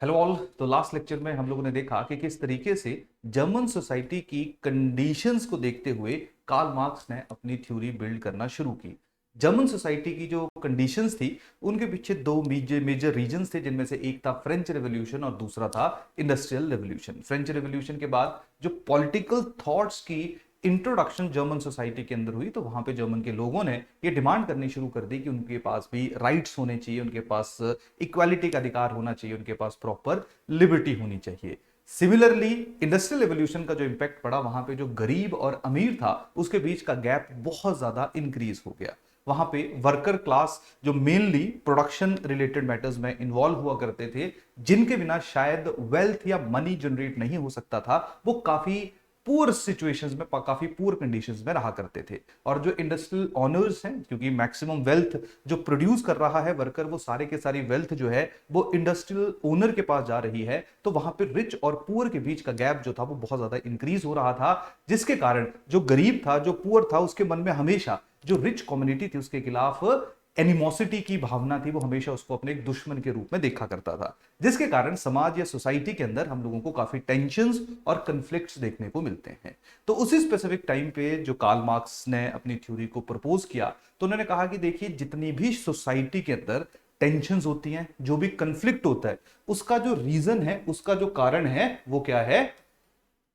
Hello all. तो last lecture में हम लोगों ने देखा कि किस तरीके से जर्मन सोसाइटी की कंडीशंस को देखते हुए कार्ल मार्क्स ने अपनी थ्योरी बिल्ड करना शुरू की। जर्मन सोसाइटी की जो कंडीशंस थी उनके पीछे दो मेजर मेजर रीजंस थे, जिनमें से एक था फ्रेंच रेवोल्यूशन और दूसरा था इंडस्ट्रियल रेवोल्यूशन। फ्रेंच रेवोल्यूशन के बाद जो पॉलिटिकल थॉट्स की इंट्रोडक्शन जर्मन सोसाइटी के अंदर हुई, तो वहां पे जर्मन के लोगों ने ये डिमांड करनी शुरू कर दी कि उनके पास भी राइट्स होने चाहिए, उनके पास इक्वालिटी का अधिकार होना चाहिए, उनके पास प्रॉपर लिबर्टी होनी चाहिए। सिमिलरली इंडस्ट्रियल रेवोल्यूशन का जो इंपैक्ट पड़ा, वहां पे जो गरीब और अमीर था उसके बीच का गैप बहुत ज्यादा इंक्रीज हो गया। वहां पे वर्कर क्लास जो मेनली प्रोडक्शन रिलेटेड मैटर्स में इन्वॉल्व हुआ करते थे, जिनके बिना शायद वेल्थ या मनी जनरेट नहीं हो सकता था, वो काफी पुअर सिचुएशंस में, काफी पुअर कंडीशंस में रहा करते थे। और जो इंडस्ट्रियल ऑनर्स हैं, क्योंकि मैक्सिमम वेल्थ जो प्रोड्यूस कर रहा है वर्कर, वो सारे के सारी वेल्थ जो है वो इंडस्ट्रियल ओनर के पास जा रही है, तो वहां पे रिच और पुअर के बीच का गैप जो था वो बहुत ज्यादा इंक्रीज हो रहा था, जिसके कारण जो गरीब था, जो पुअर था, उसके मन में हमेशा जो रिच कम्युनिटी थी उसके खिलाफ एनिमोसिटी की भावना थी। वो हमेशा उसको अपने एक दुश्मन के रूप में देखा करता था, जिसके कारण समाज या सोसाइटी के अंदर हम लोगों को काफी टेंशंस और कन्फ्लिक्ट्स देखने को मिलते हैं। तो उसी स्पेसिफिक टाइम पे जो कार्ल मार्क्स ने अपनी थ्योरी को प्रपोज किया, तो उन्होंने कहा कि देखिए, जितनी भी सोसाइटी के अंदर टेंशंस होती हैं, जो भी कंफ्लिक्ट होता है, उसका जो रीजन है, उसका जो कारण है, वो क्या है?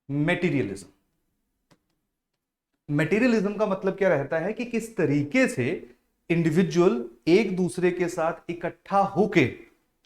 मेटीरियलिज्म। मेटीरियलिज्म का मतलब क्या रहता है कि किस तरीके से इंडिविजुअल एक दूसरे के साथ इकट्ठा होके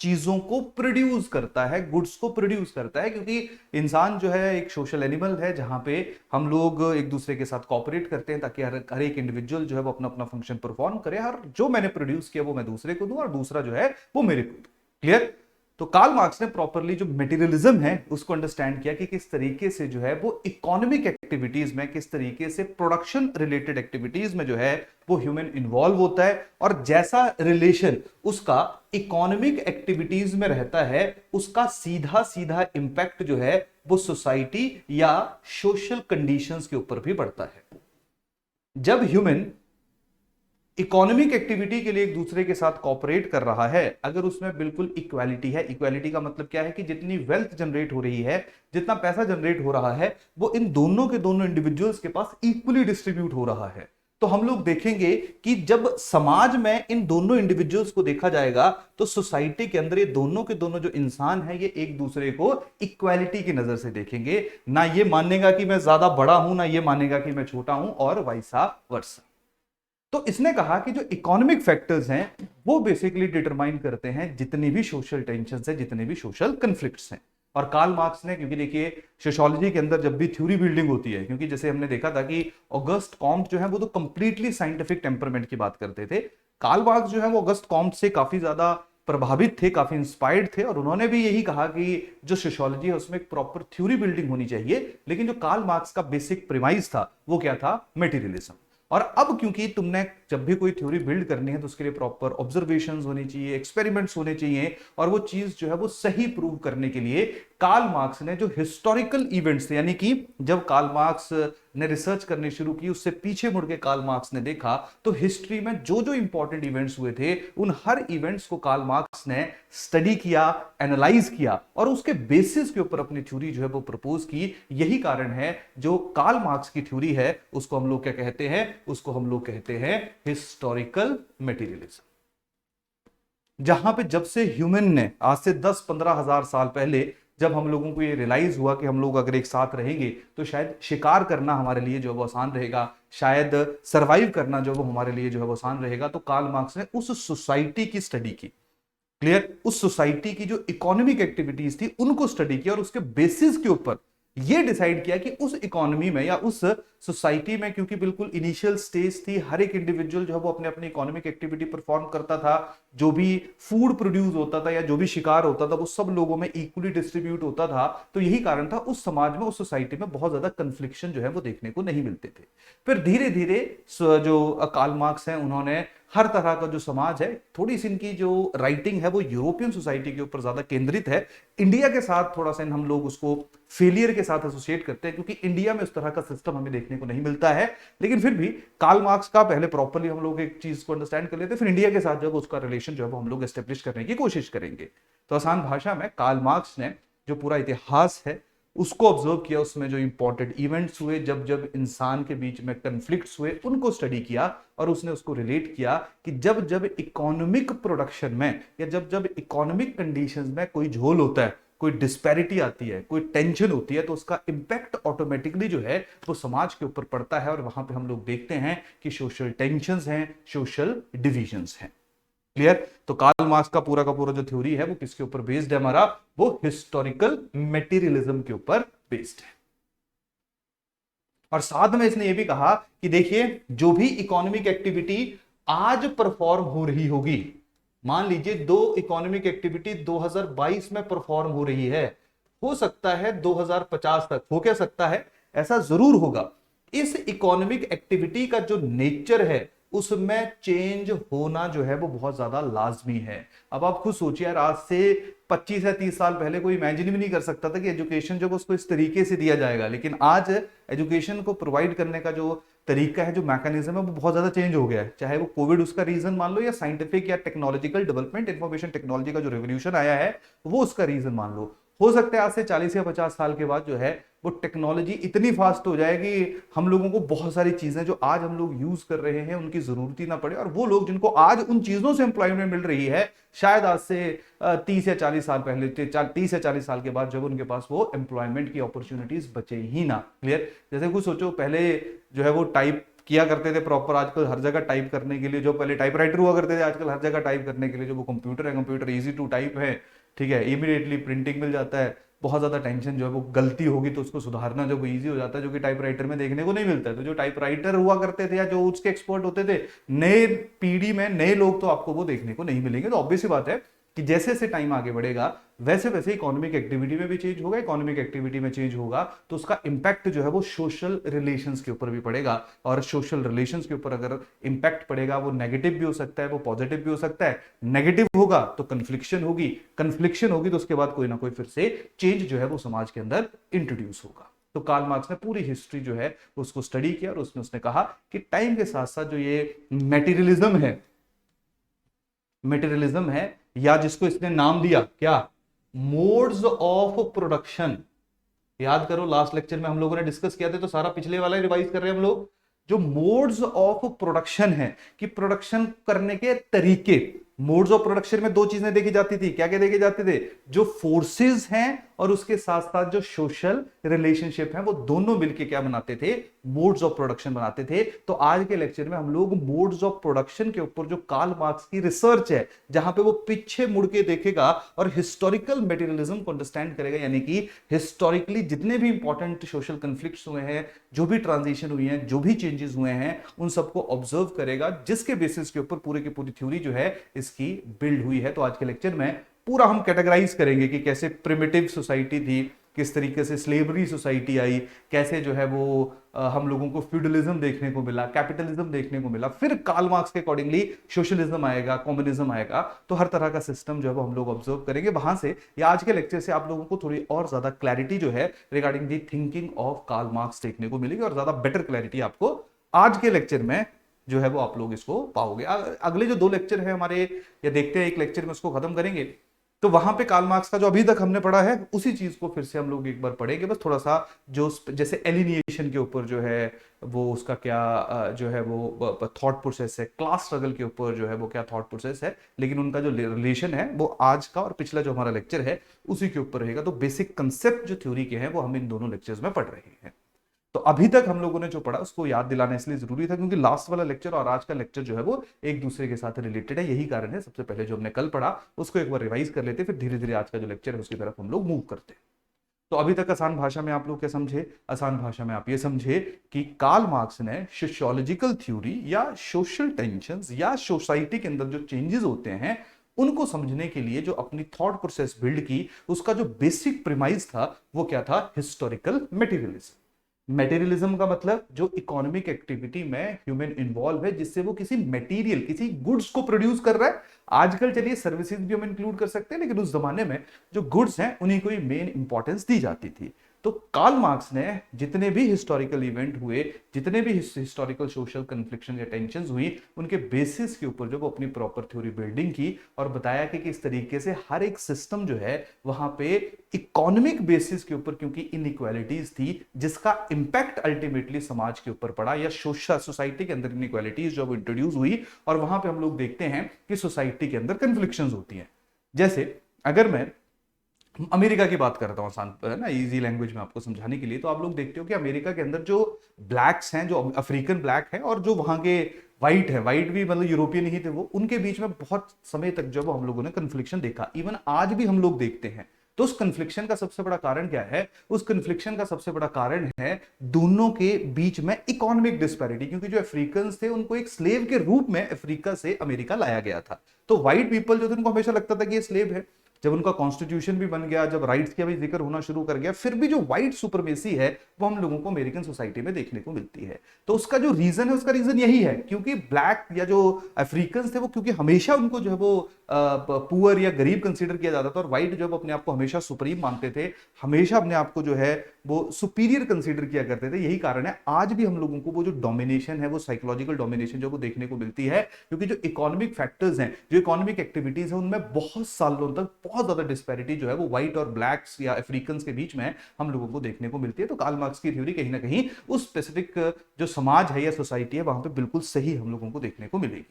चीजों को प्रोड्यूस करता है, गुड्स को प्रोड्यूस करता है। क्योंकि इंसान जो है एक सोशल एनिमल है, जहां पे हम लोग एक दूसरे के साथ कॉपरेट करते हैं ताकि हर एक इंडिविजुअल जो है वो अपना अपना फंक्शन परफॉर्म करे। हर जो मैंने प्रोड्यूस किया वो मैं दूसरे को दूं और दूसरा जो है वो मेरे को दूं। क्लियर? तो कार्ल मार्क्स ने प्रॉपरली जो मटेरियलिज्म है उसको अंडरस्टैंड किया कि किस तरीके से जो है वो इकोनॉमिक एक्टिविटीज में, किस तरीके से प्रोडक्शन रिलेटेड एक्टिविटीज में जो है वो ह्यूमन इन्वॉल्व होता है, और जैसा रिलेशन उसका इकोनॉमिक एक्टिविटीज में रहता है, उसका सीधा सीधा इंपैक्ट जो है वो सोसाइटी या सोशल कंडीशंस के ऊपर भी पड़ता है। जब ह्यूमन इकोनॉमिक एक्टिविटी के लिए एक दूसरे के साथ कॉपरेट कर रहा है, अगर उसमें बिल्कुल इक्वालिटी है, इक्वालिटी का मतलब क्या है कि जितनी वेल्थ जनरेट हो रही है, जितना पैसा जनरेट हो रहा है, वो इन दोनों के दोनों इंडिविजुअल्स के पास इक्वली डिस्ट्रीब्यूट हो रहा है, तो हम लोग देखेंगे कि जब समाज में इन दोनों इंडिविजुअल्स को देखा जाएगा, तो सोसाइटी के अंदर ये दोनों के दोनों जो इंसान है, ये एक दूसरे को इक्वालिटी की नजर से देखेंगे। ना ये मानेगा कि मैं ज्यादा बड़ा हूं, ना ये मानेगा कि मैं छोटा हूं, और वाइसा वर्सा। तो इसने कहा कि जो इकोनॉमिक फैक्टर्स हैं वो बेसिकली डिटरमाइन करते हैं जितनी भी सोशल टेंशन है, जितने भी सोशल कंफ्लिक्ट्स हैं। और कार्ल मार्क्स ने, क्योंकि देखिए सोशियोलॉजी के अंदर जब भी थ्योरी बिल्डिंग होती है, क्योंकि जैसे हमने देखा था कि ऑगस्ट कॉम्ट जो है वो तो कंप्लीटली साइंटिफिक टेम्परमेंट की बात करते थे, कार्ल मार्क्स जो है वो ऑगस्ट कॉम्ट से काफी ज्यादा प्रभावित थे, काफी इंस्पायर्ड थे, और उन्होंने भी यही कहा कि जो सोशियोलॉजी है उसमें एक प्रॉपर थ्योरी बिल्डिंग होनी चाहिए। लेकिन जो कार्ल मार्क्स का बेसिक प्रीमाइस था वो क्या था? मटेरियलिज्म। और अब क्योंकि तुमने जब भी कोई थ्योरी बिल्ड करनी है तो उसके लिए प्रॉपर ऑब्जर्वेशंस होनी चाहिए, एक्सपेरिमेंट्स होने चाहिए, और वो चीज जो है वो सही प्रूव करने के लिए कार्ल मार्क्स ने जो हिस्टोरिकल इवेंट्स थे, यानी कि जब कार्ल मार्क्स ने रिसर्च करनी शुरू की, उससे पीछे मुड़ के कार्ल मार्क्स ने देखा तो हिस्ट्री में जो जो इंपॉर्टेंट इवेंट्स हुए थे, उन हर इवेंट्स को कार्ल मार्क्स ने स्टडी किया, एनालाइज किया, और उसके बेसिस के ऊपर अपनी थ्योरी जो है वो प्रपोज की। यही कारण है जो कार्ल मार्क्स की थ्योरी है उसको हम लोग क्या कहते हैं? उसको हम लोग कहते हैं हिस्टोरिकल मटेरियलिज्म। जहां पे जब से ह्यूमन ने आज से 10-15 हजार साल पहले जब हम लोगों को ये रियलाइज हुआ कि हम लोग अगर एक साथ रहेंगे तो शायद शिकार करना हमारे लिए जो है वो आसान रहेगा, शायद सरवाइव करना जो वो हमारे लिए जो है वो आसान रहेगा, तो कार्ल मार्क्स ने उस सोसाइटी की स्टडी की। क्लियर? उस सोसाइटी की जो इकोनॉमिक एक्टिविटीज थी उनको स्टडी किया, और उसके बेसिस के ऊपर ये डिसाइड किया कि उस इकोनॉमी में या उस सोसाइटी में, क्योंकि बिल्कुल इनिशियल स्टेज थी, हर एक इंडिविजुअल जो है वो अपने अपनी इकोनॉमिक एक्टिविटी परफॉर्म करता था, जो भी फूड प्रोड्यूस होता था या जो भी शिकार होता था वो सब लोगों में इक्वली डिस्ट्रीब्यूट होता था। तो यही कारण था उस समाज में, उस सोसाइटी में बहुत ज्यादा कंफ्लिक्शन जो है वो देखने को नहीं मिलते थे। फिर धीरे धीरे जो कार्ल मार्क्स हैं उन्होंने हर तरह का जो समाज है, थोड़ी सी इनकी जो राइटिंग है वो यूरोपियन सोसाइटी के ऊपर ज्यादा केंद्रित है। इंडिया के साथ थोड़ा सा हम लोग उसको फेलियर के साथ एसोसिएट करते हैं, क्योंकि इंडिया में उस तरह का सिस्टम हमें देखने को नहीं मिलता है। लेकिन फिर भी कार्ल मार्क्स का पहले प्रॉपर्ली हम लोग एक चीज को अंडरस्टैंड कर लेते हैं, फिर इंडिया के साथ जब उसका रिलेशन जो है वो हम लोग एस्टेब्लिश करने की कोशिश करेंगे। तो आसान भाषा में कार्ल मार्क्स ने जो पूरा इतिहास है उसको ऑब्जर्व किया, उसमें जो इंपॉर्टेंट इवेंट्स हुए, जब जब इंसान के बीच में कन्फ्लिक्ट्स हुए, उनको स्टडी किया और उसने उसको रिलेट किया कि जब जब इकोनॉमिक प्रोडक्शन में या जब जब इकोनॉमिक कंडीशंस में कोई झोल होता है, कोई डिस्पैरिटी आती है, कोई टेंशन होती है, तो उसका इंपैक्ट ऑटोमेटिकली जो है वो समाज के ऊपर पड़ता है। और वहां पे हम लोग देखते हैं कि सोशल टेंशंस हैं, सोशल डिविजन्स हैं। क्लियर? तो कार्ल मार्क्स का पूरा जो थ्योरी है वो किसके ऊपर बेस्ड है हमारा? वो हिस्टोरिकल मटेरियलिज्म के ऊपर बेस्ड है। और साथ में इसने ये भी कहा कि देखिए, जो भी इकोनॉमिक एक्टिविटी आज परफॉर्म हो रही होगी, मान लीजिए दो इकोनॉमिक एक्टिविटी 2022 में परफॉर्म हो रही है, हो सकता है 2050 तक, हो क्या सकता है, ऐसा जरूर होगा। इस इकोनॉमिक एक्टिविटी का जो नेचर है उसमें चेंज होना जो है वो बहुत ज्यादा लाजमी है। अब आप खुद सोचिए यार, आज से 25 या 30 साल पहले कोई इमेजिन भी नहीं कर सकता था कि एजुकेशन जो उसको इस तरीके से दिया जाएगा। लेकिन आज एजुकेशन को प्रोवाइड करने का जो तरीका है, जो मैकेनिज्म है, वो बहुत ज्यादा चेंज हो गया है। चाहे वो कोविड उसका रीजन मान लो, या साइंटिफिक या टेक्नोलॉजिकल डेवलपमेंट, इंफॉर्मेशन टेक्नोलॉजी का जो रेवोल्यूशन आया है वो उसका रीजन मान लो। हो सकता है आज से 40 या 50 साल के बाद जो है वो टेक्नोलॉजी इतनी फास्ट हो जाए कि हम लोगों को बहुत सारी चीजें जो आज हम लोग यूज कर रहे हैं उनकी जरूरत ही ना पड़े, और वो लोग जिनको आज उन चीजों से एम्प्लॉयमेंट मिल रही है, शायद आज से 30 या 40 साल पहले, 30 या 40 साल के बाद जब उनके पास वो एम्प्लॉयमेंट की अपॉर्चुनिटीज बचे ही ना। क्लियर? जैसे कुछ सोचो, पहले जो है वो टाइप किया करते थे प्रॉपर, आजकल हर जगह टाइप करने के लिए, जो पहले टाइपराइटर हुआ करते थे, आजकल हर जगह टाइप करने के लिए जो वो कंप्यूटर है, कंप्यूटर इजी टू टाइप है, ठीक है, इमीडिएटली प्रिंटिंग मिल जाता है। बहुत ज्यादा टेंशन जो है वो गलती होगी तो उसको सुधारना जो वो इजी हो जाता है, जो कि टाइपराइटर में देखने को नहीं मिलता है। तो जो टाइपराइटर हुआ करते थे या जो उसके एक्सपर्ट होते थे, नए पीढ़ी में नए लोग तो आपको वो देखने को नहीं मिलेंगे। तो ऑब्वियस सी बात है कि जैसे जैसे टाइम आगे बढ़ेगा वैसे वैसे इकोनॉमिक एक्टिविटी में भी चेंज होगा। इकोनॉमिक एक्टिविटी में चेंज होगा तो उसका इंपैक्ट जो है वो सोशल रिलेशंस के ऊपर भी पड़ेगा, और सोशल रिलेशंस के ऊपर अगर इंपैक्ट पड़ेगा वो नेगेटिव भी हो सकता है, वो पॉजिटिव भी हो सकता है। नेगेटिव होगा तो कन्फ्लिक्शन होगी, कन्फ्लिक्शन होगी तो उसके बाद कोई ना कोई फिर से चेंज जो है वो समाज के अंदर इंट्रोड्यूस होगा। तो कार्ल मार्क्स ने पूरी हिस्ट्री जो है उसको स्टडी किया और उसमें उसने कहा कि टाइम के साथ साथ जो ये मटेरियलिज्म है, या जिसको इसने नाम दिया क्या, मोड्स ऑफ प्रोडक्शन। याद करो लास्ट लेक्चर में हम लोगों ने डिस्कस किया था, तो सारा पिछले वाला ही रिवाइज कर रहे हैं हम लोग। जो मोड्स ऑफ प्रोडक्शन है कि प्रोडक्शन करने के तरीके, मोड्स ऑफ प्रोडक्शन में दो चीजें देखी जाती थी। क्या क्या देखे जाते थे? जो फोर्सेस हैं और उसके साथ साथ जो सोशल रिलेशनशिप है, वो दोनों मिलके क्या बनाते थे? मोड्स ऑफ प्रोडक्शन बनाते थे। तो आज के लेक्चर में हम लोग मोड्स ऑफ प्रोडक्शन के ऊपर जो कार्ल मार्क्स की रिसर्च है, जहां पे वो पीछे मुड़ के देखेगा और हिस्टोरिकल मटेरियलिज्म को अंडरस्टैंड करेगा, यानी कि हिस्टोरिकली जितने भी इंपॉर्टेंट सोशल कंफ्लिक्ट्स हुए हैं, जो भी ट्रांजिशन हुई है, जो भी चेंजेस हुए हैं, उन सबको ऑब्जर्व करेगा, जिसके बेसिस के ऊपर पूरे की पूरी थ्योरी जो है इसकी बिल्ड हुई है। तो आज के लेक्चर में पूरा हम कैटेगराइज करेंगे कि कैसे प्रिमिटिव सोसाइटी थी, किस तरीके से स्लेवरी सोसाइटी आई, कैसे जो है वो हम लोगों को फ्यूडलिज्म देखने को मिला, कैपिटलिज्म देखने को मिला, फिर कार्ल मार्क्स के अकॉर्डिंगली सोशलिज्म आएगा, कम्युनिज्म आएगा। तो हर तरह का सिस्टम जो है वो हम लोग ऑब्जर्व करेंगे वहां से, या आज के लेक्चर से आप लोगों को थोड़ी और ज्यादा क्लैरिटी जो है regarding the thinking of Karl Marx देखने को मिलेगी, और ज्यादा बेटर क्लैरिटी आपको आज के लेक्चर में जो है वो आप लोग इसको पाओगे। अगले जो दो लेक्चर है हमारे, या देखते हैं एक लेक्चर में उसको खत्म करेंगे, तो वहां पे कार्ल मार्क्स का जो अभी तक हमने पढ़ा है उसी चीज को फिर से हम लोग एक बार पढ़ेंगे। बस थोड़ा सा जो जैसे एलिनिएशन के ऊपर जो है वो उसका क्या जो है वो थॉट प्रोसेस है, क्लास स्ट्रगल के ऊपर जो है वो क्या थॉट प्रोसेस है, लेकिन उनका जो रिलेशन है वो आज का और पिछला जो हमारा लेक्चर है उसी के ऊपर रहेगा। तो बेसिक कंसेप्ट जो थ्योरी के हैं वो हम इन दोनों लेक्चर्स में पढ़ रहे हैं। तो अभी तक हम लोगों ने जो पढ़ा उसको याद दिलाना इसलिए जरूरी था क्योंकि लास्ट वाला लेक्चर और आज का लेक्चर जो है वो एक दूसरे के साथ रिलेटेड है। यही कारण है सबसे पहले जो हमने कल पढ़ा उसको एक बार रिवाइज कर लेते, फिर धीरे धीरे आज का जो लेक्चर है उसकी तरफ हम लोग मूव करते हैं। तो अभी तक आसान भाषा में आप लोग क्या समझे? आसान भाषा में आप ये समझे कि कार्ल मार्क्स ने सोशियोलॉजिकल थ्योरी या सोशल टेंशंस या सोसाइटी के अंदर जो चेंजेस होते हैं उनको समझने के लिए जो अपनी थॉट प्रोसेस बिल्ड की, उसका जो बेसिक प्रीमाइस था वो क्या था? Historical materialism. मेटेरियलिज्म का मतलब जो इकोनॉमिक एक्टिविटी में ह्यूमन इन्वॉल्व है, जिससे वो किसी मटेरियल, किसी गुड्स को प्रोड्यूस कर रहा है। आजकल चलिए सर्विसेज भी हम इंक्लूड कर सकते हैं, लेकिन उस जमाने में जो गुड्स हैं उन्हीं को ही मेन इंपॉर्टेंस दी जाती थी। तो कार्ल मार्क्स ने जितने भी हिस्टोरिकल इवेंट हुए, जितने भी हिस्टोरिकल सोशल कन्फ्लिक्शन या टेंशंस हुई, उनके बेसिस के ऊपर जो वो अपनी प्रॉपर थ्योरी बिल्डिंग की और बताया कि किस तरीके से हर एक सिस्टम जो है वहां पे इकोनॉमिक बेसिस के ऊपर, क्योंकि इनइक्वालिटीज थी जिसका इंपैक्ट अल्टीमेटली समाज के ऊपर पड़ा, या सोसाइटी के अंदर इनइक्वालिटीज जो इंट्रोड्यूस हुई, और वहां पे हम लोग देखते हैं कि सोसाइटी के अंदर कन्फ्लिक्शंस होती हैं। जैसे अगर मैं अमेरिका की बात करता हूँ आसान ना इजी लैंग्वेज में आपको समझाने के लिए, तो आप लोग देखते हो कि अमेरिका के अंदर जो ब्लैक्स हैं, जो अफ्रीकन ब्लैक है, और जो वहां के वाइट है, वाइट भी मतलब यूरोपियन ही थे वो, उनके बीच में बहुत समय तक जो हम लोगों ने कन्फ्लिक्शन देखा, इवन आज भी हम लोग देखते हैं। तो उस कन्फ्लिक्शन का सबसे बड़ा कारण क्या है? उस कन्फ्लिक्शन का सबसे बड़ा कारण है दोनों के बीच में इकोनॉमिक डिस्पैरिटी, क्योंकि जो अफ्रीकन थे उनको एक स्लेव के रूप में अफ्रीका से अमेरिका लाया गया था। तो व्हाइट पीपल जो थे उनको हमेशा लगता था कि ये स्लेव है। जब उनका कॉन्स्टिट्यूशन भी बन गया, जब राइट्स का भी जिक्र होना शुरू कर गया, फिर भी जो व्हाइट सुपरमेसी है वो हम लोगों को अमेरिकन सोसाइटी में देखने को मिलती है। तो उसका जो रीजन है, उसका रीजन यही है क्योंकि ब्लैक या जो अफ्रीकन थे वो, क्योंकि हमेशा उनको जो है वो पुअर या गरीब कंसीडर किया जाता था, और व्हाइट जो अपने आप को हमेशा सुप्रीम मानते थे, हमेशा अपने आप को जो है वो सुपीरियर कंसीडर किया करते थे। यही कारण है आज भी हम लोगों को वो जो डोमिनेशन है, वो साइकोलॉजिकल डोमिनेशन जो वो देखने को मिलती है, क्योंकि जो इकोनॉमिक फैक्टर्स हैं, जो इकोनॉमिक एक्टिविटीज हैं, उनमें बहुत सालों तक बहुत ज्यादा डिस्पैरिटी जो है वो व्हाइट और ब्लैक्स या अफ्रीकन के बीच में हम लोगों को देखने को मिलती है। तो कार्ल मार्क्स की थ्योरी कहीं ना कहीं उस स्पेसिफिक जो समाज है या सोसाइटी है वहां पे बिल्कुल सही हम लोगों को देखने को मिलेगी।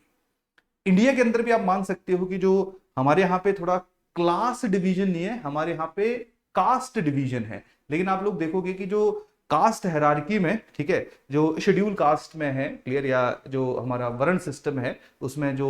इंडिया के अंदर भी आप मान सकते हो कि जो हमारे यहाँ पे थोड़ा क्लास डिवीजन नहीं है, हमारे यहाँ पे कास्ट डिवीजन है। लेकिन आप लोग देखोगे कि जो कास्ट हायरार्की में, ठीक है, जो शेड्यूल कास्ट में है, क्लियर, या जो हमारा वर्ण सिस्टम है उसमें जो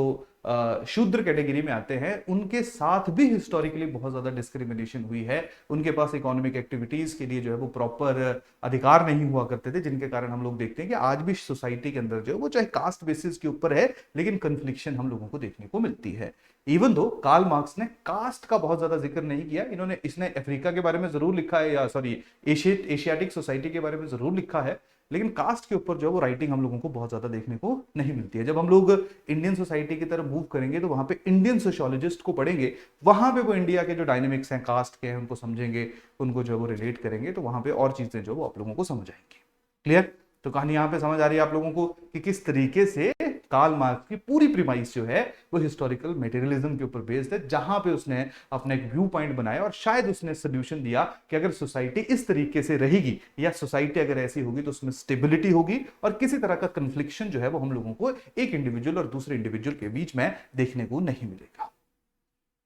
शूद्र कैटेगरी में आते हैं, उनके साथ भी हिस्टोरिकली बहुत ज्यादा डिस्क्रिमिनेशन हुई है। उनके पास इकोनॉमिक एक्टिविटीज के लिए जो है वो प्रॉपर अधिकार नहीं हुआ करते थे, जिनके कारण हम लोग देखते हैं कि आज भी सोसाइटी के अंदर जो है वो चाहे कास्ट बेसिस के ऊपर है, लेकिन कन्फ्लिक्शन हम लोगों को देखने को मिलती है। इवन दो कार्ल मार्क्स ने कास्ट का बहुत ज्यादा जिक्र नहीं किया, इसने अफ्रीका के बारे में जरूर लिखा है, या सॉरी एशियाटिक सोसाइटी के बारे में जरूर लिखा है, लेकिन कास्ट के ऊपर जो है वो राइटिंग हम लोगों को बहुत ज्यादा देखने को नहीं मिलती है। जब हम लोग इंडियन सोसाइटी की तरफ मूव करेंगे तो वहां पे इंडियन सोशियोलॉजिस्ट को पढ़ेंगे, वहां पे वो इंडिया के जो डायनेमिक्स हैं कास्ट के हैं उनको समझेंगे, उनको जो है वो रिलेट करेंगे, तो वहां पे और चीजें जो वो आप लोगों को समझ आएंगी। क्लियर? तो कहानी यहां पे समझ आ रही है आप लोगों को कि किस तरीके से कार्ल मार्क्स की पूरी प्रीमाइस जो है वो हिस्टोरिकल मटेरियलिज्म के ऊपर बेस्ड है, जहां पे उसने अपना एक व्यू पॉइंट बनाया और शायद उसने सोल्यूशन दिया कि अगर सोसाइटी इस तरीके से रहेगी या सोसाइटी अगर ऐसी होगी तो उसमें स्टेबिलिटी होगी और किसी तरह का कन्फ्लिक्शन जो है वो हम लोगों को एक इंडिविजुअल और दूसरे इंडिविजुअल के बीच में देखने को नहीं मिलेगा।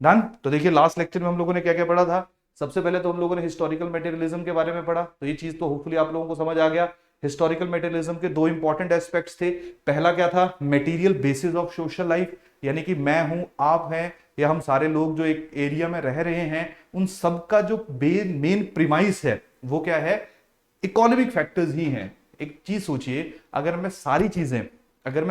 डन? तो देखिए लास्ट लेक्चर में हम लोगों ने क्या क्या पढ़ा था। सबसे पहले तो हम लोगों ने हिस्टोरिकल मटेरियलिज्म के बारे में पढ़ा, तो ये चीज तो होपफुली आप लोगों को समझ आ गया। हिस्टोरिकल मटेरियलिज्म के दो इंपॉर्टेंट एस्पेक्ट्स थे। पहला क्या था? Material basis of social life, यानी कि मैं हूं, आप हैं, या हम सारे लोग जो एक एरिया में रह रहे हैं, उन सब का जो मेन प्रीमाइस है वो क्या है? इकोनॉमिक फैक्टर्स ही हैं। एक चीज सोचिए, अगर मैं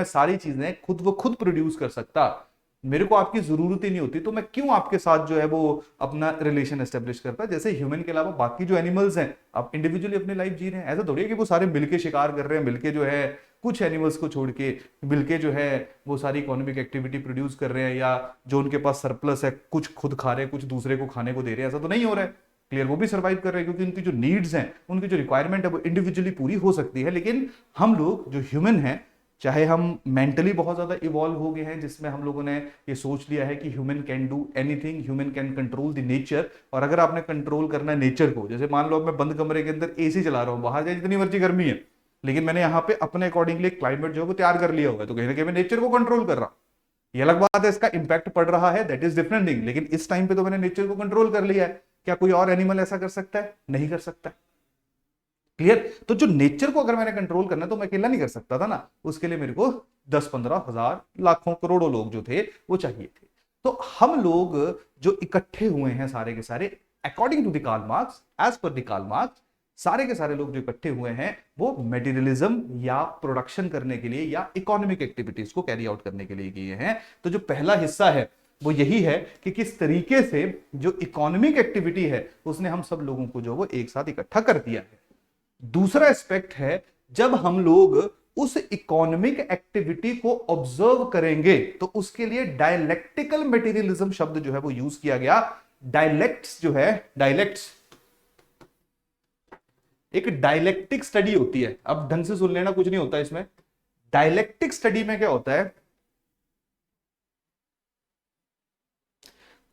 सारी चीजें खुद प्रोड्यूस कर सकता, मेरे को आपकी जरूरत ही नहीं होती, तो मैं क्यों आपके साथ जो है वो अपना रिलेशन एस्टेब्लिश करता? जैसे ह्यूमन के अलावा बाकी जो एनिमल्स हैं, आप इंडिविजुअली अपनी लाइफ जी रहे हैं, ऐसा थोड़ी है कि वो सारे मिलके शिकार कर रहे हैं, मिलके जो है कुछ एनिमल्स को छोड़ के मिलके जो है वो सारी इकोनॉमिक एक्टिविटी प्रोड्यूस कर रहे हैं, या जो उनके पास सरप्लस है कुछ खुद खा रहे हैं, कुछ दूसरे को खाने को दे रहे हैं, ऐसा तो नहीं हो रहा है। क्लियर? वो भी सर्वाइव कर रहे हैं क्योंकि उनकी जो नीड्स हैं, उनकी जो रिक्वायरमेंट है वो इंडिविजुअली पूरी हो सकती है। लेकिन हम लोग जो ह्यूमन हैं, चाहे हम मेंटली बहुत ज्यादा इवॉल्व हो गए हैं, जिसमें हम लोगों ने ये सोच लिया है कि human can do anything, human can control the nature. और अगर आपने कंट्रोल करना है नेचर को, जैसे मान लो मैं बंद कमरे के अंदर एसी चला रहा हूँ, बाहर जाए जितनी मर्जी गर्मी है, लेकिन मैंने यहाँ पे अपने अकॉर्डिंगली क्लाइमेट जो है वो तैयार कर लिया होगा, तो कहीं ना कहीं मैं नेचर को कंट्रोल कर रहा हूँ। ये अलग बात है, इसका इंपैक्ट पड़ रहा है, दैट इज डिफरेंट थिंग, लेकिन इस टाइम पे तो मैंने नेचर को कंट्रोल कर लिया है। क्या कोई और एनिमल ऐसा कर सकता है? नहीं कर सकता। क्लियर? तो जो नेचर को अगर मैंने कंट्रोल करना तो मैं अकेला नहीं कर सकता था ना, उसके लिए मेरे को 10-15,000 लाखों करोड़ों लोग जो थे वो चाहिए थे। तो हम लोग जो इकट्ठे हुए हैं सारे के सारे, according to the Karl Marx, as per the Karl Marx, सारे के सारे लोग जो इकट्ठे हुए हैं वो मटेरियलिज्म या प्रोडक्शन करने के लिए या इकोनॉमिक एक्टिविटीज को कैरी आउट करने के लिए किए हैं। तो जो पहला हिस्सा है वो यही है कि किस तरीके से जो इकोनॉमिक एक्टिविटी है उसने हम सब लोगों को जो वो एक साथ इकट्ठा कर दिया है। दूसरा एस्पेक्ट है, जब हम लोग उस इकोनॉमिक एक्टिविटी को ऑब्जर्व करेंगे तो उसके लिए डायलेक्टिकल मटेरियलिज्म शब्द जो है वो यूज किया गया। डायलेक्ट्स जो है, डायलेक्ट्स एक डायलेक्टिक स्टडी होती है। अब ढंग से सुन लेना, कुछ नहीं होता इसमें। डायलेक्टिक स्टडी में क्या होता है,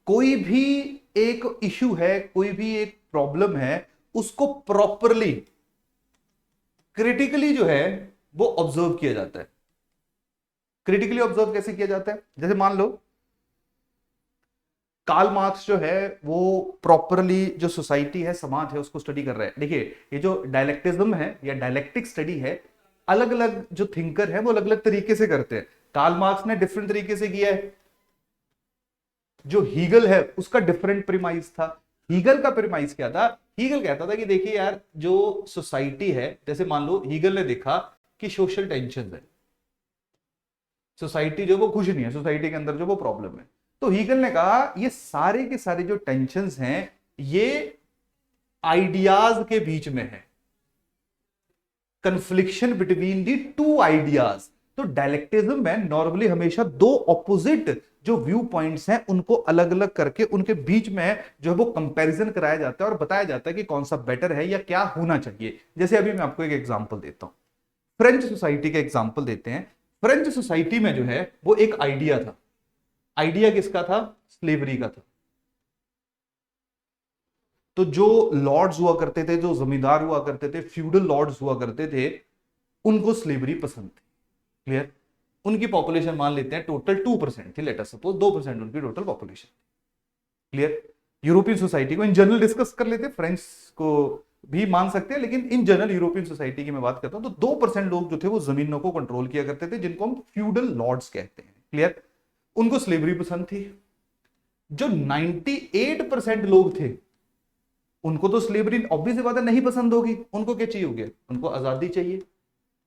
कोई भी एक इशू है, कोई भी एक प्रॉब्लम है, उसको प्रॉपरली क्रिटिकली जो है वो ऑब्जर्व किया जाता है। क्रिटिकली ऑब्जर्व कैसे किया जाता है, जैसे मान लो कार्ल मार्क्स जो है वो प्रॉपरली जो सोसाइटी है, समाज है, उसको स्टडी कर रहा है। देखिए ये जो डायलेक्टिज्म है या डायलेक्टिक स्टडी है, अलग अलग जो थिंकर है वो अलग अलग तरीके से करते हैं। कार्ल मार्क्स ने डिफरेंट तरीके से किया है, जो हीगल है उसका डिफरेंट प्रीमाइस था। हीगल का प्रीमाइस क्या था, हीगल कहता था कि देखिए यार जो सोसाइटी है, जैसे मान लो हीगल ने देखा कि सोशल टेंशन है, सोसाइटी जो वो खुश नहीं है, सोसाइटी के अंदर जो वो प्रॉब्लम है, तो हीगल ने कहा ये सारे के सारे जो टेंशन्स हैं ये आइडियाज के बीच में है, confliction between the two ideas. तो डायलेक्टिज्म में नॉर्मली हमेशा दो ऑपोजिट जो व्यू पॉइंट्स हैं उनको अलग अलग करके उनके बीच में जो है वो कंपैरिजन कराया जाता है और बताया जाता है कि कौन सा बेटर है या क्या होना चाहिए। जैसे अभी मैं आपको एक एग्जांपल देता हूं, फ्रेंच सोसाइटी का एग्जांपल देते हैं। फ्रेंच सोसाइटी में जो है वो एक आइडिया था। आइडिया किसका था, स्लेवरी का था। तो जो लॉर्ड्स हुआ करते थे, जो जमींदार हुआ करते थे, फ्यूडल लॉर्ड्स हुआ करते थे, उनको स्लेवरी पसंद थी। क्लियर। उनकी पॉपुलेशन मान लेते हैं टोटल 2% थी, लेट अस सपोज 2% उनकी total population. Clear. European society को इन जनरल डिस्कस कर लेते, फ्रेंच को भी मान सकते हैं, लेकिन इन जनरल यूरोपियन सोसाइटी की मैं बात करता हूं तो 2% लोग जो थे वो जमीनों को कंट्रोल किया करते थे, जिनको हम फ्यूडल लॉर्ड्स कहते हैं। क्लियर। उनको स्लेवरी पसंद थी। जो 98% लोग थे उनको तो स्लेवरी ऑब्वियस बात है नहीं पसंद होगी। उनको क्या चाहिए होगी, उनको आजादी चाहिए,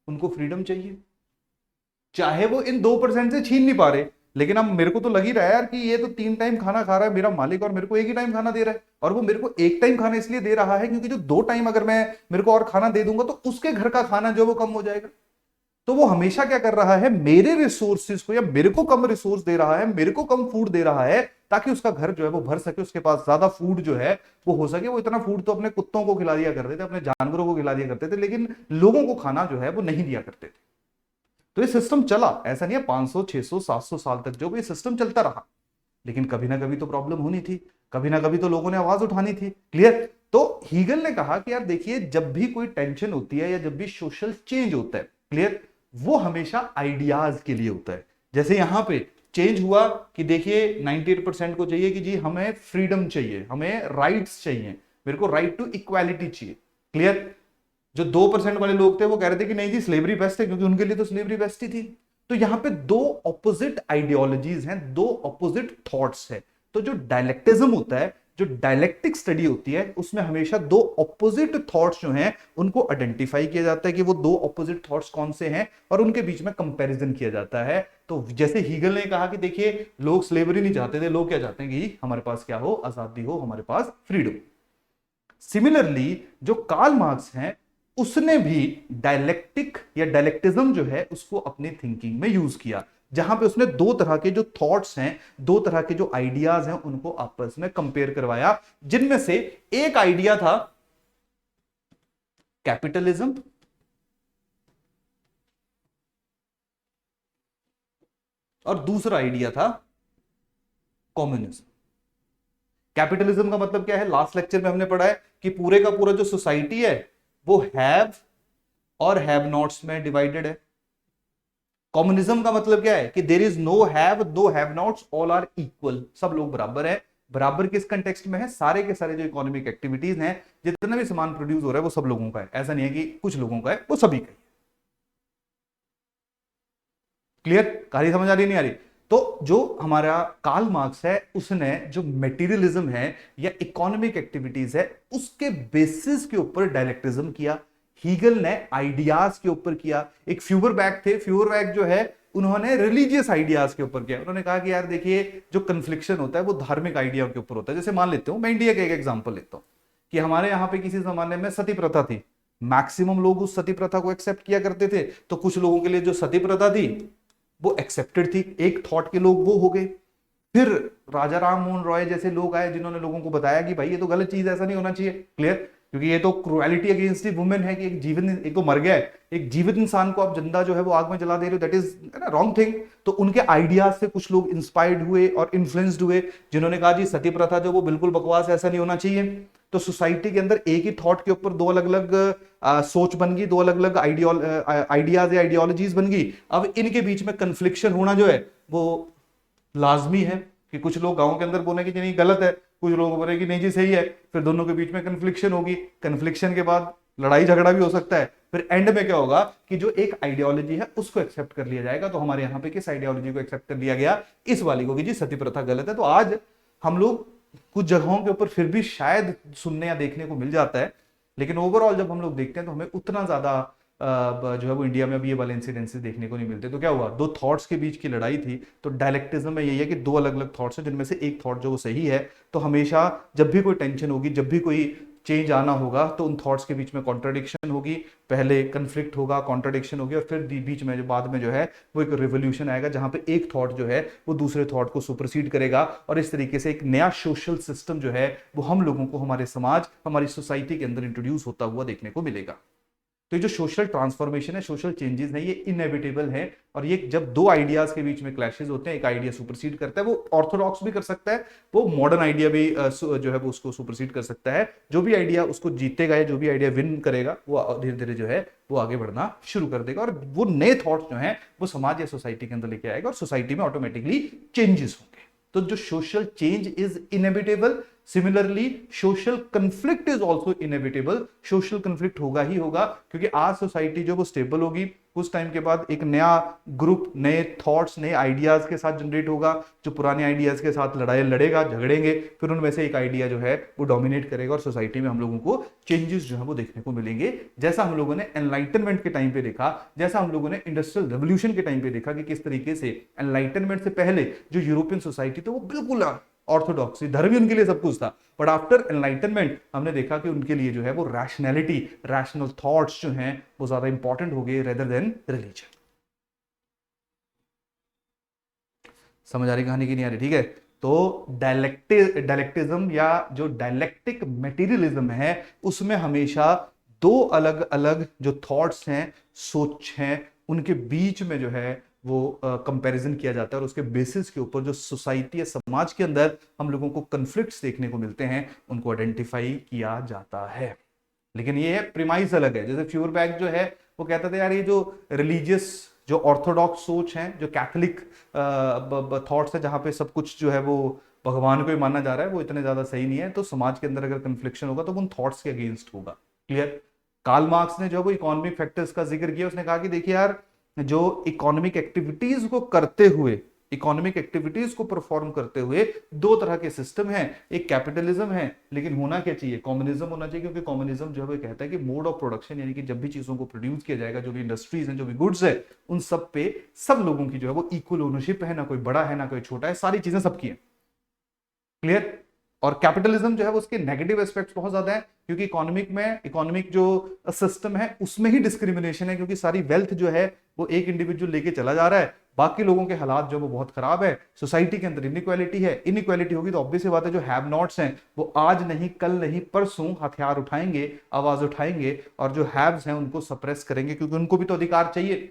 उनको फ्रीडम चाहिए। चाहे वो इन 2% से छीन नहीं पा रहे, लेकिन अब मेरे को तो लग ही रहा है यार कि ये तो 3 टाइम खाना खा रहा है मेरा मालिक और मेरे को एक ही टाइम खाना दे रहा है, और वो मेरे को एक टाइम खाना इसलिए दे रहा है क्योंकि जो 2 टाइम अगर मैं मेरे को और खाना दे दूंगा तो उसके घर का खाना जो वो कम हो जाएगा। तो वो हमेशा क्या कर रहा है, मेरे रिसोर्सेज को या मेरे को कम रिसोर्स दे रहा है, मेरे को कम फूड दे रहा है ताकि उसका घर जो है वो भर सके, उसके पास ज्यादा फूड जो है वो हो सके। वो इतना फूड तो अपने कुत्तों को खिला दिया करते थे, अपने जानवरों को खिला दिया करते थे, लेकिन लोगों को खाना जो है वो नहीं दिया करते थे। तो ये सिस्टम चला, ऐसा नहीं है 500 600 700 साल तक जो ये सिस्टम चलता रहा, लेकिन कभी ना कभी तो प्रॉब्लम होनी थी, कभी ना कभी तो लोगों ने आवाज उठानी थी। क्लियर। तो हीगल ने कहा कि यार देखिए जब भी कोई टेंशन होती है या जब भी सोशल चेंज होता है, क्लियर, वो हमेशा आइडियाज के लिए होता है। जैसे यहां पे चेंज हुआ कि देखिए 98% को चाहिए कि जी हमें फ्रीडम चाहिए, हमें राइट्स चाहिए, मेरे को राइट टू इक्वालिटी चाहिए। क्लियर। जो 2% वाले लोग थे वो कह रहे थे कि नहीं जी स्लेवरी बेस्ट है, क्योंकि उनके लिए तो स्लेवरी बेस्ट ही थी। तो यहां पे दो ऑपोजिट आइडियोलॉजीज हैं, दो ऑपोजिट थॉट्स है। तो जो डायलेक्टिज्म होता है, जो डायलेक्टिक स्टडी होती है, उसमें हमेशा दो ऑपोजिट थॉट्स जो हैं उनको आइडेंटिफाई किया जाता है कि वो दो ऑपोजिट थॉट्स कौन से हैं और उनके बीच में कंपैरिजन किया जाता है। तो जैसे हीगल ने कहा कि देखिए लोग स्लेवरी नहीं चाहते थे, लोग क्या चाहते हैं कि हमारे पास क्या हो, आजादी हो, हमारे पास फ्रीडम। सिमिलरली जो कार्ल मार्क्स हैं उसने भी डायलेक्टिक या डायलेक्टिज्म जो है उसको अपनी थिंकिंग में यूज किया, जहां पे उसने दो तरह के जो थॉट्स हैं, दो तरह के जो आइडियाज हैं उनको आपस में कंपेयर करवाया, जिनमें से एक आइडिया था कैपिटलिज्म और दूसरा आइडिया था कम्युनिज्म। कैपिटलिज्म का मतलब क्या है, लास्ट लेक्चर में हमने पढ़ा है कि पूरे का पूरा जो सोसाइटी है वो हैव और हैव नॉट्स में डिवाइडेड है। कम्युनिज्म का मतलब क्या है कि there is no have, no have nots, all are equal, सब लोग बराबर है। बराबर किस कंटेक्स्ट में है, सारे के सारे जो इकोनॉमिक एक्टिविटीज हैं, जितना भी सामान प्रोड्यूस हो रहा है वो सब लोगों का है, ऐसा नहीं है कि कुछ लोगों का है, वो सभी का है। क्लियर, कहानी समझ आ रही नहीं आ रही। तो जो हमारा कार्ल मार्क्स है उसने जो मटेरियलिज्म है या इकोनॉमिक एक्टिविटीज है उसके बेसिस के ऊपर डायलेक्टिज्म किया। हीगल ने आइडियाज के ऊपर किया। एक फ्यूबरबैक थे, फ्यूबरबैक जो है उन्होंने रिलीजियस आइडियाज के ऊपर किया। उन्होंने कहा कि यार देखिए जो कन्फ्लिक्शन होता है वो धार्मिक आइडिया के ऊपर होता है। जैसे मान लेते हो, मैं इंडिया का एक एग्जांपल लेता हूं कि हमारे यहां पे किसी जमाने में सती प्रथा थी, मैक्सिमम लोग उस सती प्रथा को एक्सेप्ट किया करते थे, तो कुछ लोगों के लिए जो सती प्रथा थी वो एक्सेप्टेड थी, एक थॉट के लोग वो हो गए। फिर राजा राम मोहन रॉय जैसे लोग आए जिन्होंने लोगों को बताया कि भाई ये तो गलत चीज है, ऐसा नहीं होना चाहिए, क्लियर, क्योंकि ये तो क्रुएलिटी अगेंस्ट दी वुमेन है कि एक जीवन, एक तो मर गया है, एक जीवित इंसान को आप जिंदा जो है वो आग में जला दे रहे हो, दैट इज ना रॉन्ग थिंग। तो उनके आइडियाज से कुछ लोग इंस्पायर्ड हुए और इन्फ्लुएंस्ड हुए, जिन्होंने कहा जी सती प्रथा जो वो बिल्कुल बकवास है, ऐसा नहीं होना चाहिए। तो सोसाइटी के अंदर एक ही थॉट के ऊपर दो अलग अलग सोच बन गई, दो अलग अलग आइडियाज या आइडियोलॉजीज बन गई। अब इनके बीच में कन्फ्लिक्शन होना जो है वो लाजमी है, कि कुछ लोग गांव के अंदर बोले कि नहीं गलत है, कुछ लोग बोले कि नहीं जी सही है, फिर दोनों के बीच में कन्फ्लिक्शन होगी, कन्फ्लिक्शन के बाद लड़ाई झगड़ा भी हो सकता है, फिर एंड में क्या होगा कि जो एक आइडियोलॉजी है उसको एक्सेप्ट कर लिया जाएगा। तो हमारे यहाँ पे किस आइडियोलॉजी को एक्सेप्ट कर लिया गया, इस वाली को, कि जी सती प्रथा गलत है। तो आज हम लोग कुछ जगहों के ऊपर फिर भी शायद सुनने या देखने को मिल जाता है, लेकिन ओवरऑल जब हम लोग देखते हैं तो हमें उतना ज्यादा जो है वो इंडिया में अभी ये वाले इंसिडेंसेस देखने को नहीं मिलते। तो क्या हुआ, दो थॉट्स के बीच की लड़ाई थी। तो डायलेक्टिज्म में यही है कि दो अलग अलग थॉट्स हैं जिनमें से एक थॉट जो वो सही है। तो हमेशा जब भी कोई टेंशन होगी, जब भी कोई चेंज आना होगा, तो उन थॉट्स के बीच में कॉन्ट्रडिक्शन होगी, पहले कंफ्लिक्ट होगा, कॉन्ट्रडिक्शन होगी, और फिर बीच में जो बाद में जो है वो एक रिवोल्यूशन आएगा, जहां पे एक थॉट जो है वो दूसरे थॉट को सुपरसीड करेगा, और इस तरीके से एक नया सोशल सिस्टम जो है वो हम लोगों को हमारे समाज, हमारी सोसाइटी के अंदर इंट्रोड्यूस होता हुआ देखने को मिलेगा। तो ये जो सोशल ट्रांसफॉर्मेशन है, सोशल चेंजेस है, ये इनएविटेबल है। और ये जब दो आइडियाज के बीच में क्लैशेस होते हैं, एक आइडिया सुपरसीड करता है, वो ऑर्थोडॉक्स भी कर सकता है, वो मॉडर्न आइडिया भी जो है वो उसको सुपरसीड कर सकता है। जो भी आइडिया उसको जीतेगा या जो भी आइडिया विन करेगा, वो धीरे धीरे जो है वो आगे बढ़ना शुरू कर देगा, और वो नए थॉट्स जो हैं वो समाज या सोसाइटी के अंदर लेके आएगा, और सोसाइटी में ऑटोमेटिकली चेंजेस होंगे। तो जो social change is inevitable, similarly social conflict is also inevitable. Social conflict होगा ही होगा, क्योंकि आज सोसाइटी जो वो स्टेबल होगी, कुछ टाइम के बाद एक नया ग्रुप नए थॉट्स नए आइडियाज के साथ जनरेट होगा, जो पुराने आइडियाज के साथ लड़ाई लड़ेगा, झगड़ेंगे, फिर उनमें से एक आइडिया जो है वो डोमिनेट करेगा, और सोसाइटी में हम लोगों को चेंजेस जो है वो देखने को मिलेंगे। जैसा हम लोगों ने एनलाइटनमेंट के टाइम पे देखा, जैसा हम लोगों ने इंडस्ट्रियल रेवोल्यूशन के टाइम पे देखा, कि किस तरीके से एनलाइटनमेंट से पहले जो यूरोपियन सोसाइटी थी वो बिल्कुल ऑर्थोडॉक्सी, धर्म ही उनके लिए सब कुछ था, बट आफ्टर एनलाइटनमेंट हमने देखा कि उनके लिए जो है वो रैशनैलिटी, रैशनल थॉट्स जो हैं वो ज्यादा इंपॉर्टेंट हो गए रेदर देन रिलीजन। समझ आ रही कहानी की नहीं आ रही, ठीक है। तो डायलेक्टिज्म या जो डायलेक्टिक मटेरियलिज्म है, उसमें हमेशा दो अलग अलग जो थॉट्स हैं, सोच हैं, उनके बीच में जो है वो कंपैरिजन किया जाता है, और उसके बेसिस के ऊपर जो सोसाइटी या समाज के अंदर हम लोगों को कन्फ्लिक्ट्स देखने को मिलते हैं, उनको आइडेंटिफाई किया जाता है। लेकिन ये है प्रीमाइस अलग है। जैसे फ्यूरबैक जो है वो कहता था यार ये जो रिलीजियस जो ऑर्थोडॉक्स सोच है, जो कैथोलिक थॉट्स है, जहां पे सब कुछ जो है वो भगवान को ही माना जा रहा है, वो इतने ज्यादा सही नहीं है। तो समाज के अंदर अगर कन्फ्लिक्शन होगा तो उन थॉट्स के अगेंस्ट होगा, क्लियर। कार्ल मार्क्स ने जो वो इकोनॉमिक फैक्टर्स का जिक्र किया, उसने कहा कि देखिए यार, जो इकोनॉमिक एक्टिविटीज को करते हुए, इकोनॉमिक एक्टिविटीज को परफॉर्म करते हुए दो तरह के सिस्टम हैं, एक कैपिटलिज्म है, लेकिन होना क्या चाहिए, कम्युनिज्म होना चाहिए। क्योंकि कम्युनिज्म जो है वो कहता है कि मोड ऑफ प्रोडक्शन, यानी कि जब भी चीजों को प्रोड्यूस किया जाएगा, जो भी इंडस्ट्रीज हैं, जो भी गुड्स है, उन सब पे सब लोगों की जो है वो इक्वल ओनरशिप है, ना कोई बड़ा है ना कोई छोटा है, सारी चीजें सबकी है, क्लियर। और कैपिटलिज्म जो है वो उसके नेगेटिव एस्पेक्ट्स बहुत ज्यादा है, क्योंकि इकोनॉमिक जो सिस्टम है उसमें ही डिस्क्रिमिनेशन है, क्योंकि सारी वेल्थ जो है वो एक इंडिविजुअल लेके चला जा रहा है, बाकी लोगों के हालात जो वो बहुत खराब है। सोसाइटी के अंदर इनइक्वालिटी है, इनइक्वालिटी होगी तो ऑब्वियस बात है जो हैव नॉट्स हैं वो आज नहीं कल नहीं परसों हथियार उठाएंगे, आवाज उठाएंगे, और जो हैव्स हैं उनको सप्रेस करेंगे, क्योंकि उनको भी तो अधिकार चाहिए।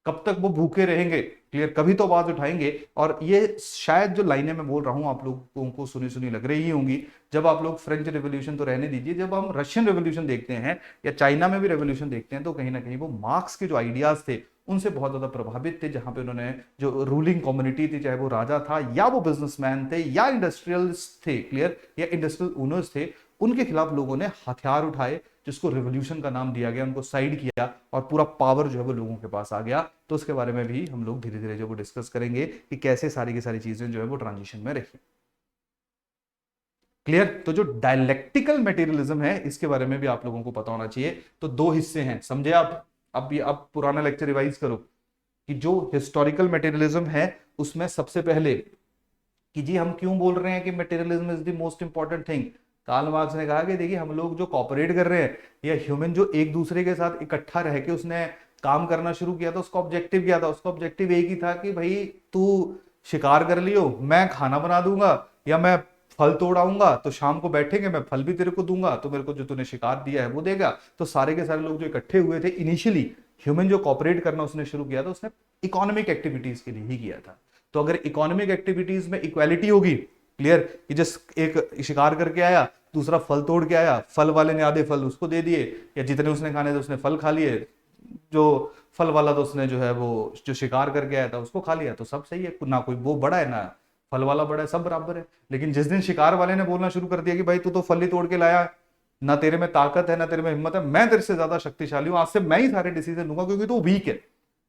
कब तक वो भूखे रहेंगे, क्लियर, कभी तो आवाज उठाएंगे। और ये शायद जो लाइनें मैं बोल रहा हूं आप लोगों को सुनी सुनी लग रही होंगी, जब आप लोग फ्रेंच रेवोल्यूशन तो रहने दीजिए, जब हम रशियन रेवोल्यूशन देखते हैं या चाइना में भी रेवोल्यूशन देखते हैं, तो कहीं ना कहीं वो मार्क्स के जो आइडियाज थे उनसे बहुत ज्यादा प्रभावित थे, जहां पे उन्होंने जो रूलिंग कम्युनिटी थी, चाहे वो राजा था या वो बिजनेसमैन थे या इंडस्ट्रियलिस्ट थे, क्लियर, या इंडस्ट्रियल ओनर्स थे, उनके खिलाफ लोगों ने हथियार उठाए, जिसको रिवोल्यूशन का नाम दिया गया, उनको साइड किया, और पूरा पावर जो है वो लोगों के पास आ गया। तो उसके बारे में भी हम लोग धीरे धीरे जो वो डिस्कस करेंगे कि कैसे सारी की सारी चीजें जो है वो ट्रांजिशन में रही, क्लियर। तो जो डायलेक्टिकल मटेरियलिज्म है, इसके बारे में भी आप लोगों को पता होना चाहिए। तो दो हिस्से हैं, समझे आप। अब पुराना लेक्चर रिवाइज करो कि जो हिस्टोरिकल मटेरियलिज्म है उसमें सबसे पहले कि जी हम क्यों बोल रहे हैं कि materialism is the most important thing, Karl Marx ने कहा कि देखिए हम लोग जो कॉपरेट कर रहे हैं या ह्यूमन जो एक दूसरे के साथ इकट्ठा रह के उसने काम करना शुरू किया था, उसका ऑब्जेक्टिव क्या था? उसका ऑब्जेक्टिव एक ही था कि भाई तू शिकार कर लियो, मैं खाना बना दूंगा, या मैं फल तोड़ आऊंगा, तो शाम को बैठेंगे, मैं फल भी तेरे को दूंगा, तो मेरे को जो तूने शिकार दिया है वो देगा। तो सारे के सारे लोग जो इकट्ठे हुए थे इनिशियली, ह्यूमन जो कॉपरेट करना उसने शुरू किया था, उसने इकोनॉमिक एक्टिविटीज के लिए ही किया था। तो अगर इकोनॉमिक एक्टिविटीज में इक्वालिटी होगी, क्लियर, कि जिस एक शिकार करके आया, दूसरा फल तोड़ के आया, फल वाले ने आधे फल उसको दे दिए, या जितने उसने खाने थे उसने फल खा लिए, जो फल वाला तो उसने जो है वो जो शिकार करके आया था उसको खा लिया, तो सब सही है, ना कोई वो बड़ा है ना फल वाला बड़ा है, सब बराबर है। लेकिन जिस दिन शिकार वाले ने बोलना शुरू कर दिया कि भाई तू तो फल ही तोड़ के लाया, ना तेरे में ताकत है ना तेरे में हिम्मत है, मैं तेरे से ज्यादा शक्तिशाली हूं, आज से मैं ही सारे डिसीजन लूंगा क्योंकि तू वीक है,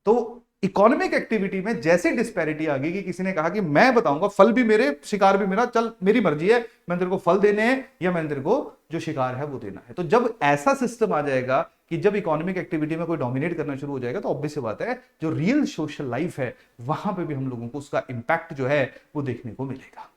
तो इकोनॉमिक एक्टिविटी में जैसे डिस्पैरिटी आ गई कि किसी ने कहा कि मैं बताऊंगा, फल भी मेरे शिकार भी मेरा, चल मेरी मर्जी है, मैं तेरे को फल देने हैं या मैं तेरे को जो शिकार है वो देना है। तो जब ऐसा सिस्टम आ जाएगा कि जब इकोनॉमिक एक्टिविटी में कोई डोमिनेट करना शुरू हो जाएगा, तो ऑब्वियस बात है जो रियल सोशल लाइफ है वहां पे भी हम लोगों को उसका इंपैक्ट जो है वो देखने को मिलेगा।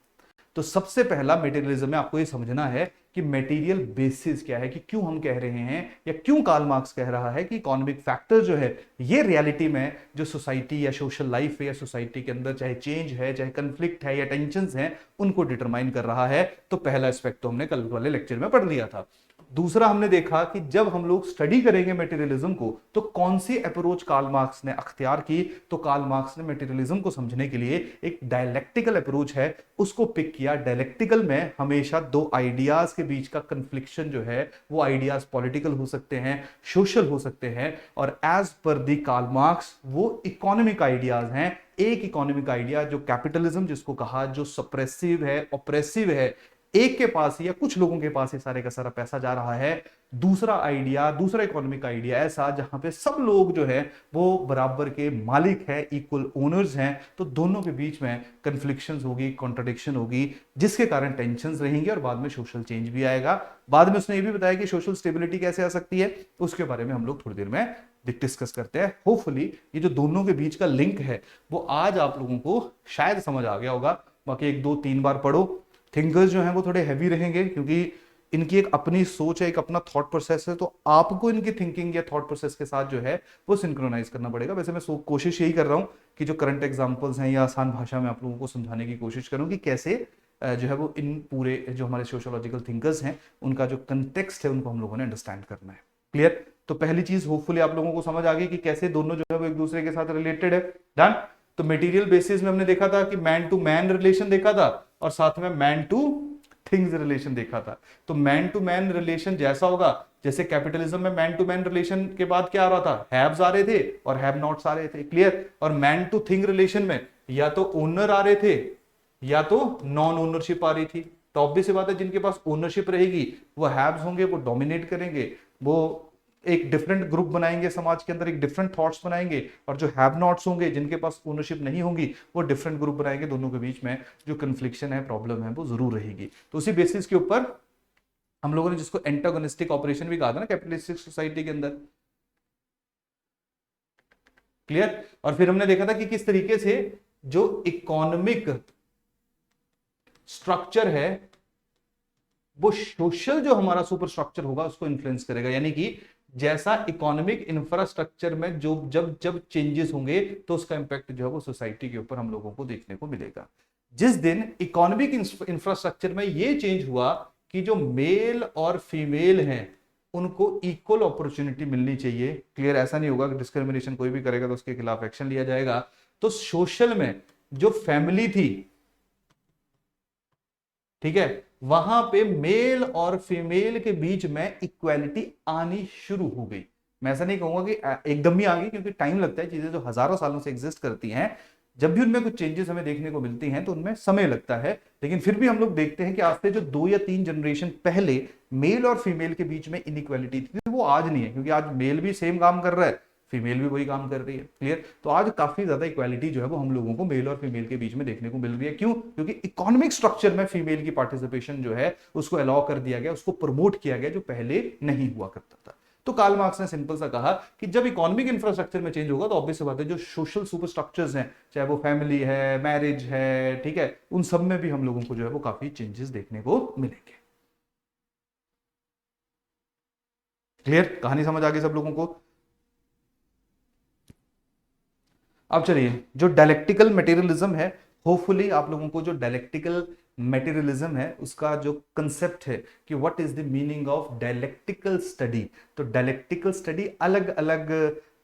तो सबसे पहला मटेरियलिज्म में आपको ये समझना है कि मटेरियल बेसिस क्या है, कि क्यों हम कह रहे हैं या क्यों कार्ल मार्क्स कह रहा है कि इकोनॉमिक फैक्टर जो है ये रियलिटी में जो सोसाइटी या सोशल लाइफ है या सोसाइटी के अंदर चाहे चेंज है, चाहे कंफ्लिक्ट है या टेंशंस हैं, उनको डिटरमाइन कर रहा है। तो पहला एस्पेक्ट तो हमने कल वाले लेक्चर में पढ़ लिया था। दूसरा हमने देखा कि जब हम लोग स्टडी करेंगे मटेरियलिज्म को, तो कौन सी अप्रोच कार्ल मार्क्स ने अख्तियार की। तो कार्ल मार्क्स ने मटेरियलिज्म को समझने के लिए एक डायलेक्टिकल अप्रोच है उसको पिक किया। डायलेक्टिकल में हमेशा दो आइडियाज के बीच का कन्फ्लिक्शन जो है वो आइडियाज पॉलिटिकल हो सकते हैं, सोशल हो सकते हैं, और एज पर दी कार्ल मार्क्स वो इकोनॉमिक आइडियाज हैं। एक इकोनॉमिक आइडिया जो कैपिटलिज्म जिसको कहा, जो सप्रेसिव है, ऑप्रेसिव है, एक के पास या कुछ लोगों के पास ये सारे का सारा पैसा जा रहा है। दूसरा आइडिया, दूसरा इकोनॉमिक आइडिया ऐसा जहां पे सब लोग जो है वो बराबर के मालिक है, इक्वल ओनर्स हैं। तो दोनों के बीच में कन्फ्लिक्शंस होगी, कॉन्ट्रडिक्शन होगी, जिसके कारण टेंशंस रहेंगे और बाद में सोशल चेंज भी आएगा। बाद में उसने ये भी बताया कि सोशल स्टेबिलिटी कैसे आ सकती है, उसके बारे में हम लोग थोड़ी देर में डिस्कस करते हैं। होपफुली ये जो दोनों के बीच का लिंक है वो आज आप लोगों को शायद समझ आ गया होगा। बाकी एक दो तीन बार पढ़ो। थिंकर्स जो हैं वो थोड़े हैवी रहेंगे क्योंकि इनकी एक अपनी सोच है, एक अपना थॉट प्रोसेस है, तो आपको इनकी थिंकिंग या थॉट प्रोसेस के साथ जो है वो सिंक्रोनाइज करना पड़ेगा। वैसे मैं कोशिश यही कर रहा हूँ कि जो करंट एग्जांपल्स हैं या आसान भाषा में आप लोगों को समझाने की कोशिश करूँ कि कैसे जो है वो इन पूरे जो हमारे सोशियोलॉजिकल थिंकर्स हैं उनका जो कंटेक्स्ट है उनको हम लोगों ने अंडरस्टैंड करना है। क्लियर? तो पहली चीज होपफुली आप लोगों को समझ आ गई कि कैसे दोनों जो है वो एक दूसरे के साथ रिलेटेड है। डन? तो मटेरियल बेसिस में हमने देखा था कि मैन टू मैन रिलेशन देखा था और साथ में मैन टू थिंग्स रिलेशन देखा था। तो मैन टू मैन रिलेशन जैसा होगा, जैसे कैपिटलिज्म में मैन टू मैन रिलेशन के बाद क्या आ रहा था, हैव्स आ रहे थे और हैव नॉट्स आ रहे थे। क्लियर? और मैन टू थिंग रिलेशन में या तो ओनर आ रहे थे या तो नॉन ओनरशिप आ रही थी। तो ऑब्वियस बात है जिनके पास ओनरशिप रहेगी वो हैव्स होंगे, वो डोमिनेट करेंगे, वो एक डिफरेंट ग्रुप बनाएंगे समाज के अंदर, एक डिफरेंट थॉट्स बनाएंगे, और जो हैव नॉट्स होंगे जिनके पास ओनरशिप नहीं होंगी वो डिफरेंट ग्रुप बनाएंगे। दोनों के बीच में जो कन्फ्लिक्शन है, प्रॉब्लम है, वो जरूर रहेगी। तो उसी बेसिस के ऊपर हम लोगों ने जिसको एंटागोनिस्टिक ऑपरेशन भी कहा था ना कैपिटलिस्टिक सोसाइटी के अंदर। क्लियर? और फिर हमने देखा था कि किस तरीके से जो इकोनॉमिक स्ट्रक्चर है वो सोशल जो हमारा सुपर स्ट्रक्चर होगा उसको इन्फ्लुएंस करेगा। यानी कि जैसा इकोनॉमिक इंफ्रास्ट्रक्चर में जो जब जब चेंजेस होंगे तो उसका इंपैक्ट जो है वो सोसाइटी के ऊपर हम लोगों को देखने को मिलेगा। जिस दिन इकोनॉमिक इंफ्रास्ट्रक्चर में ये चेंज हुआ कि जो मेल और फीमेल हैं उनको इक्वल अपॉर्चुनिटी मिलनी चाहिए। क्लियर? ऐसा नहीं होगा कि डिस्क्रिमिनेशन कोई भी करेगा तो उसके खिलाफ एक्शन लिया जाएगा। तो सोशल में जो फैमिली थी, ठीक है, वहां पे मेल और फीमेल के बीच में इक्वालिटी आनी शुरू हो गई। मैं ऐसा नहीं कहूंगा कि एकदम ही आ गई क्योंकि टाइम लगता है, चीजें जो हजारों सालों से एग्जिस्ट करती हैं जब भी उनमें कुछ चेंजेस हमें देखने को मिलती हैं तो उनमें समय लगता है। लेकिन फिर भी हम लोग देखते हैं कि आज से जो 2 या 3 जनरेशन पहले मेल और फीमेल के बीच में इनइक्वालिटी थी वो आज नहीं है, क्योंकि आज मेल भी सेम काम कर रहा है, फीमेल भी वही काम कर रही है। क्लियर? तो आज काफी ज्यादा इक्वालिटी जो है वो हम लोगों को मेल और फीमेल के बीच में देखने को मिल रही है। क्यों? क्योंकि इकोनॉमिक स्ट्रक्चर में फीमेल की पार्टिसिपेशन जो है उसको अलाउ कर दिया गया, उसको प्रमोट किया गया, जो पहले नहीं हुआ करता था। तो कार्ल मार्क्स ने सिंपल सा कहा कि जब इकोनॉमिक इंफ्रास्ट्रक्चर में चेंज होगा तो ऑब्वियस बात है जो सोशल सुपर स्ट्रक्चर्स हैं, चाहे वो फैमिली है, मैरिज है, ठीक है, उन सब में भी हम लोगों को जो है वो काफी चेंजेस देखने को मिलेंगे। क्लियर, कहानी समझ आ गई सब लोगों को? अब चलिए, जो डायलेक्टिकल मटेरियलिज्म है, होपफुली आप लोगों को जो डायलेक्टिकल मटेरियलिज्म है उसका जो कंसेप्ट है कि what is the meaning of dialectical study. तो डायलेक्टिकल स्टडी अलग अलग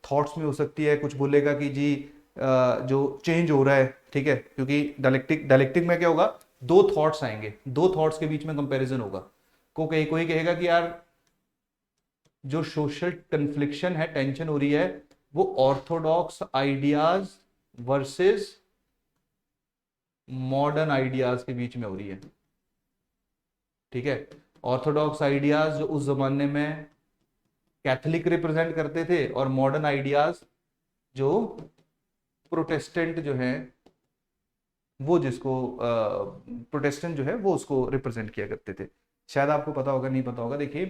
थॉट्स में हो सकती है। कुछ बोलेगा कि जी जो चेंज हो रहा है, ठीक है, क्योंकि डायलेक्टिक में क्या होगा, दो थॉट्स आएंगे, दो थॉट्स के बीच में कंपैरिजन होगा। कोई कहेगा कि यार जो सोशल कन्फ्लिक्शन है, टेंशन हो रही है, वो Orthodox ideas versus modern ideas के बीच में हो रही है। ठीक है, ऑर्थोडॉक्स आइडियाज जो उस जमाने में कैथोलिक रिप्रेजेंट करते थे, और मॉडर्न आइडियाज जो प्रोटेस्टेंट जो है वो जिसको प्रोटेस्टेंट जो है वो उसको रिप्रेजेंट किया करते थे। शायद आपको पता होगा, नहीं पता होगा। देखिए,